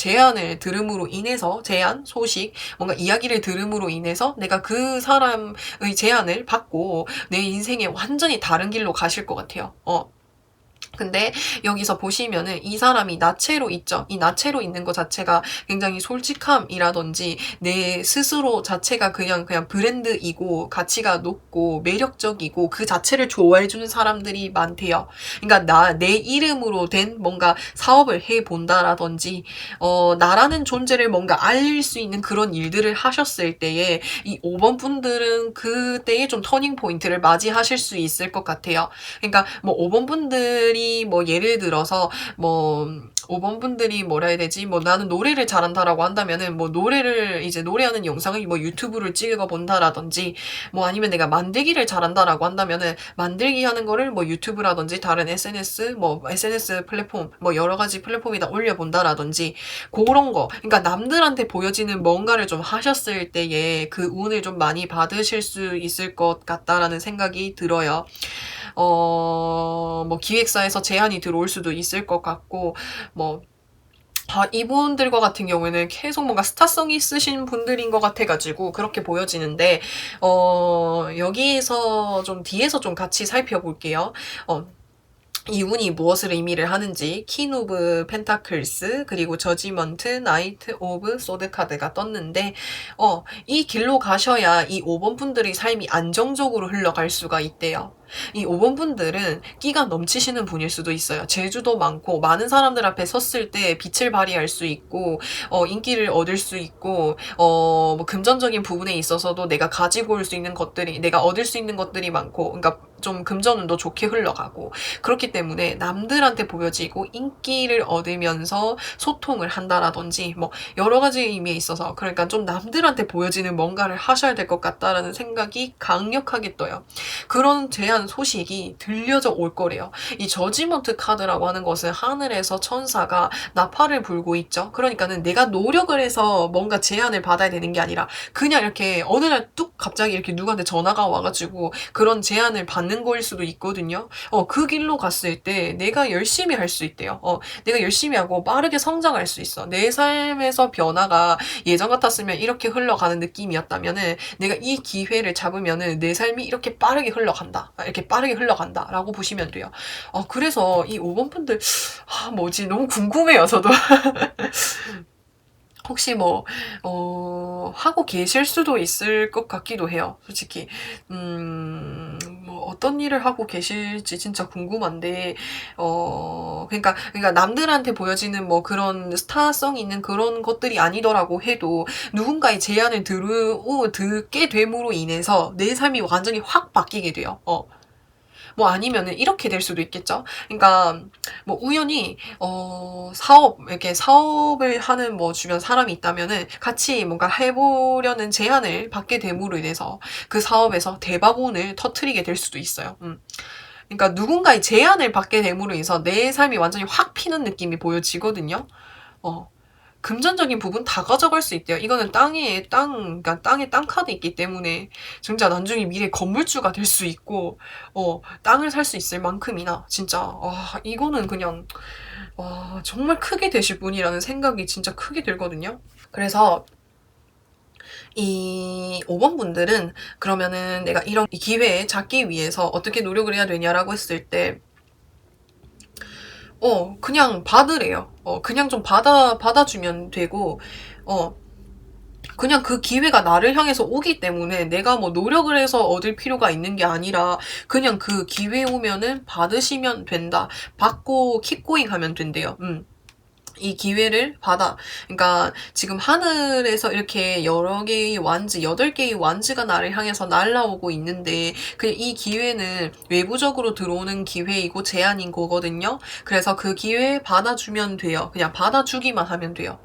소식, 뭔가 이야기를 들음으로 인해서 내가 그 사람의 제안을 받고 내 인생에 완전히 다른 길로 가실 것 같아요. 근데 여기서 보시면은 이 사람이 나체로 있죠. 이 나체로 있는 것 자체가 굉장히 솔직함이라든지 내 스스로 자체가 그냥 브랜드이고 가치가 높고 매력적이고 그 자체를 좋아해주는 사람들이 많대요. 그러니까 내 이름으로 된 뭔가 사업을 해본다라든지 나라는 존재를 뭔가 알릴 수 있는 그런 일들을 하셨을 때에 이 5번 분들은 그때에 좀 터닝 포인트를 맞이하실 수 있을 것 같아요. 그러니까 뭐 5번 분들이 뭐 예를 들어서 뭐 5번 분들이 뭐라 해야 되지? 뭐 나는 노래를 잘한다라고 한다면은 뭐 노래를 이제 노래하는 영상을 뭐 유튜브를 찍어 본다라든지 뭐 아니면 내가 만들기를 잘한다라고 한다면은 만들기 하는 거를 뭐 유튜브라든지 다른 SNS 뭐 SNS 플랫폼 뭐 여러 가지 플랫폼에다 올려 본다라든지 그런 거. 그러니까 남들한테 보여지는 뭔가를 좀 하셨을 때에 그 운을 좀 많이 받으실 수 있을 것 같다라는 생각이 들어요. 뭐 기획사에서 제안이 들어올 수도 있을 것 같고, 뭐, 이분들과 같은 경우에는 계속 뭔가 스타성이 있으신 분들인 것 같아가지고 그렇게 보여지는데, 여기에서 좀 뒤에서 좀 같이 살펴볼게요. 이 운이 무엇을 의미를 하는지 퀸 오브 펜타클스 그리고 저지먼트 나이트 오브 소드 카드가 떴는데 이 길로 가셔야 이 5번 분들의 삶이 안정적으로 흘러갈 수가 있대요. 이 5번 분들은 끼가 넘치시는 분일 수도 있어요. 재주도 많고 많은 사람들 앞에 섰을 때 빛을 발휘할 수 있고 인기를 얻을 수 있고 뭐 금전적인 부분에 있어서도 내가 가지고 올 수 있는 것들이 내가 얻을 수 있는 것들이 많고 그러니까 좀 금전운도 좋게 흘러가고 그렇기 때문에 남들한테 보여지고 인기를 얻으면서 소통을 한다라든지 뭐 여러 가지 의미에 있어서 그러니까 좀 남들한테 보여지는 뭔가를 하셔야 될 것 같다라는 생각이 강력하게 떠요. 그런 제안 소식이 들려져 올 거래요. 이 저지먼트 카드라고 하는 것은 하늘에서 천사가 나팔을 불고 있죠. 그러니까는 내가 노력을 해서 뭔가 제안을 받아야 되는 게 아니라 그냥 이렇게 어느 날 뚝 갑자기 이렇게 누구한테 전화가 와가지고 그런 제안을 받는 거일 수도 있거든요. 그 길로 갔을 때 내가 열심히 할 수 있대요. 내가 열심히 하고 빠르게 성장할 수 있어. 내 삶에서 변화가 예전 같았으면 이렇게 흘러가는 느낌이었다면은 내가 이 기회를 잡으면은 내 삶이 이렇게 빠르게 흘러간다. 이렇게 빠르게 흘러간다. 라고 보시면 돼요. 그래서 이 5번 분들, 뭐지? 너무 궁금해요, 저도. 혹시 뭐, 하고 계실 수도 있을 것 같기도 해요. 솔직히. 뭐, 어떤 일을 하고 계실지 진짜 궁금한데, 그러니까 남들한테 보여지는 뭐 그런 스타성 있는 그런 것들이 아니더라고 해도 누군가의 제안을 듣게 됨으로 인해서 내 삶이 완전히 확 바뀌게 돼요. 뭐 아니면은 이렇게 될 수도 있겠죠. 그러니까 뭐 우연히 이렇게 사업을 하는 뭐 주변 사람이 있다면은 같이 뭔가 해보려는 제안을 받게 됨으로 인해서 그 사업에서 대박운을 터트리게 될 수도 있어요. 그러니까 누군가의 제안을 받게 됨으로 인해서 내 삶이 완전히 확 피는 느낌이 보여지거든요. 금전적인 부분 다 가져갈 수 있대요. 이거는 그러니까 땅에 땅 카드 있기 때문에 진짜 나중에 미래 건물주가 될 수 있고, 땅을 살 수 있을 만큼이나 진짜 이거는 그냥 정말 크게 되실 분이라는 생각이 진짜 크게 들거든요. 그래서 이 5번 분들은 그러면은 내가 이런 기회에 잡기 위해서 어떻게 노력을 해야 되냐라고 했을 때 그냥 받으래요. 그냥 좀 받아주면 되고, 그냥 그 기회가 나를 향해서 오기 때문에 내가 뭐 노력을 해서 얻을 필요가 있는 게 아니라 그냥 그 기회 오면은 받으시면 된다. 받고 킵고잉 하면 된대요. 이 기회를 받아. 그러니까 지금 하늘에서 이렇게 여러 개의 완즈, 8개의 완즈가 나를 향해서 날아오고 있는데 이 기회는 외부적으로 들어오는 기회이고 제한인 거거든요. 그래서 그 기회 받아주면 돼요. 그냥 받아주기만 하면 돼요.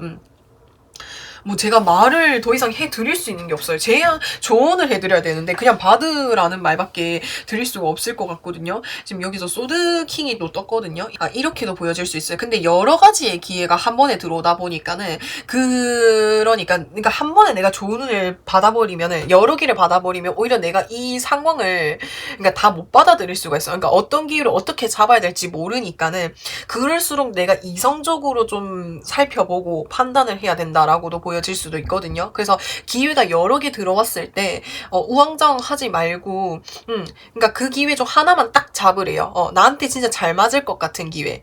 뭐 제가 말을 더 이상 해드릴 수 있는 게 없어요. 조언을 해드려야 되는데 그냥 받으라는 말밖에 드릴 수가 없을 것 같거든요. 지금 여기서 소드킹이 또 떴거든요. 이렇게도 보여질 수 있어요. 근데 여러 가지의 기회가 한 번에 들어오다 보니까는 그러니까 한 번에 내가 조언을 받아버리면은 여러 개를 받아버리면 오히려 내가 이 상황을 그러니까 다 못 받아들일 수가 있어요. 그러니까 어떤 기회를 어떻게 잡아야 될지 모르니까는 그럴수록 내가 이성적으로 좀 살펴보고 판단을 해야 된다라고도 보여질 수도 있거든요. 그래서 기회가 여러 개 들어왔을 때 우왕좌왕하지 말고 그러니까 그 기회 중 하나만 딱 잡으래요. 나한테 진짜 잘 맞을 것 같은 기회.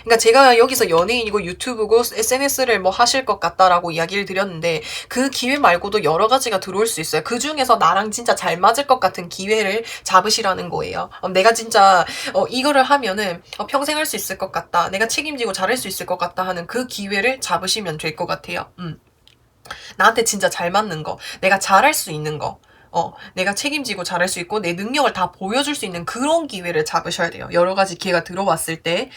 그러니까 제가 여기서 연예인이고 유튜브고 SNS를 뭐 하실 것 같다라고 이야기를 드렸는데 그 기회 말고도 여러 가지가 들어올 수 있어요. 그 중에서 나랑 진짜 잘 맞을 것 같은 기회를 잡으시라는 거예요. 내가 진짜 이거를 하면은 평생 할 수 있을 것 같다. 내가 책임지고 잘할 수 있을 것 같다 하는 그 기회를 잡으시면 될 것 같아요. 나한테 진짜 잘 맞는 거, 내가 잘할 수 있는 거. 내가 책임지고 잘할 수 있고 내 능력을 다 보여줄 수 있는 그런 기회를 잡으셔야 돼요. 여러 가지 기회가 들어왔을 때.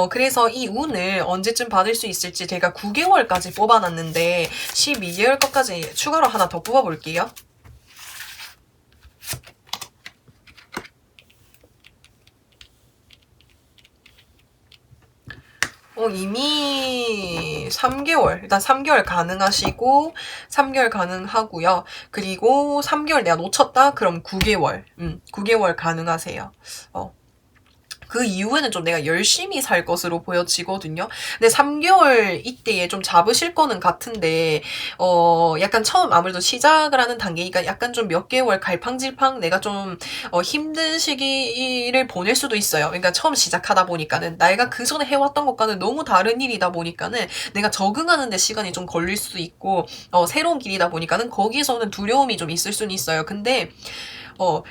그래서 이 운을 언제쯤 받을 수 있을지 제가 9개월까지 뽑아놨는데 12개월 것까지 추가로 하나 더 뽑아볼게요. 이미 3개월, 일단 3개월 가능하시고, 3개월 가능하고요. 그리고 3개월 내가 놓쳤다? 그럼 9개월, 9개월 가능하세요. 그 이후에는 좀 내가 열심히 살 것으로 보여지거든요. 근데 3개월 이때에 좀 잡으실 거는 같은데, 약간 처음 아무래도 시작을 하는 단계니까 약간 좀 몇 개월 갈팡질팡 내가 좀, 힘든 시기를 보낼 수도 있어요. 그러니까 처음 시작하다 보니까는 내가 그 전에 해왔던 것과는 너무 다른 일이다 보니까는 내가 적응하는 데 시간이 좀 걸릴 수도 있고, 새로운 길이다 보니까는 거기에서는 두려움이 좀 있을 수는 있어요. 근데,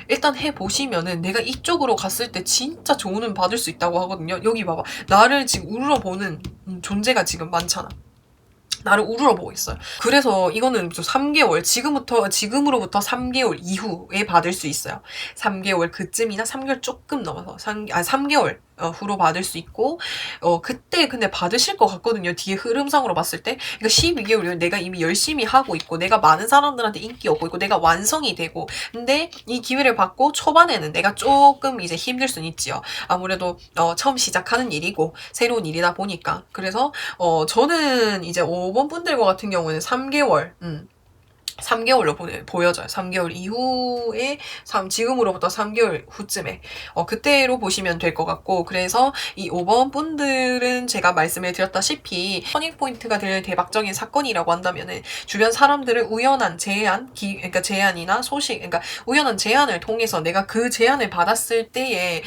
일단 해보시면은 내가 이쪽으로 갔을 때 진짜 좋은 운 받을 수 있다고 하거든요. 여기 봐봐. 나를 지금 우러러보는 존재가 지금 많잖아. 나를 우러러보고 있어요. 그래서 이거는 3개월, 지금으로부터 3개월 이후에 받을 수 있어요. 3개월 그쯤이나 3개월 조금 넘어서, 3개월 후로 받을 수 있고, 그때 근데 받으실 것 같거든요. 뒤에 흐름상으로 봤을 때. 그러니까 12개월이면 내가 이미 열심히 하고 있고, 내가 많은 사람들한테 인기 얻고 있고, 내가 완성이 되고, 근데 이 기회를 받고 초반에는 내가 조금 이제 힘들 수는 있지요. 아무래도, 처음 시작하는 일이고, 새로운 일이다 보니까. 그래서, 저는 이제 5번 분들과 같은 경우는 3개월, 3개월로 보여져요. 3개월 이후에, 지금으로부터 3개월 후쯤에, 그때로 보시면 될 것 같고, 그래서 이 5번 분들은 제가 말씀을 드렸다시피, 터닝포인트가 될 대박적인 사건이라고 한다면은, 주변 사람들을 우연한 그러니까 제안이나 소식, 그러니까 우연한 제안을 통해서 내가 그 제안을 받았을 때에,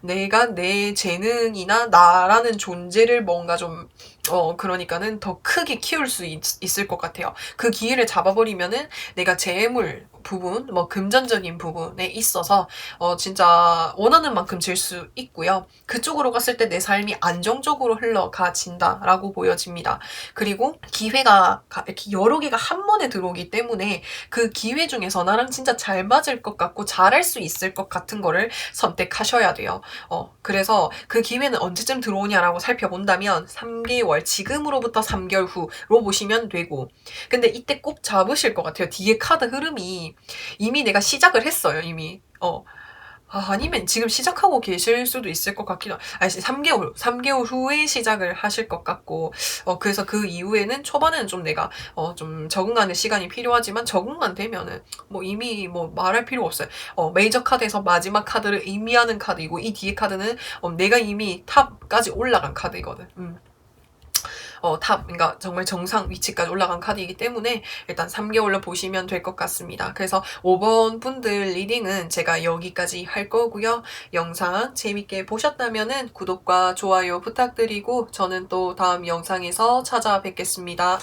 내가 내 재능이나 나라는 존재를 뭔가 좀, 그러니까는 더 크게 키울 수 있을 것 같아요. 그 기회를 잡아버리면은 내가 재물 부분, 뭐 금전적인 부분에 있어서 진짜 원하는 만큼 질 수 있고요. 그쪽으로 갔을 때 내 삶이 안정적으로 흘러가진다라고 보여집니다. 그리고 기회가 이렇게 여러 개가 한 번에 들어오기 때문에 그 기회 중에서 나랑 진짜 잘 맞을 것 같고 잘할 수 있을 것 같은 거를 선택하셔야 돼요. 그래서 그 기회는 언제쯤 들어오냐라고 살펴본다면 3개월, 지금으로부터 3개월 후로 보시면 되고, 근데 이때 꼭 잡으실 것 같아요. 뒤에 카드 흐름이 이미 내가 시작을 했어요, 이미. 아니면 지금 시작하고 계실 수도 있을 것 같기도 하고, 3개월 후에 시작을 하실 것 같고, 그래서 그 이후에는 초반에는 좀 내가, 좀 적응하는 시간이 필요하지만 적응만 되면은, 뭐 이미 뭐 말할 필요 없어요. 메이저 카드에서 마지막 카드를 의미하는 카드이고, 이 뒤에 카드는, 내가 이미 탑까지 올라간 카드이거든. 그러니까 정말 정상 위치까지 올라간 카드이기 때문에 일단 3개월로 보시면 될 것 같습니다. 그래서 5번 분들 리딩은 제가 여기까지 할 거고요. 영상 재밌게 보셨다면은 구독과 좋아요 부탁드리고 저는 또 다음 영상에서 찾아뵙겠습니다.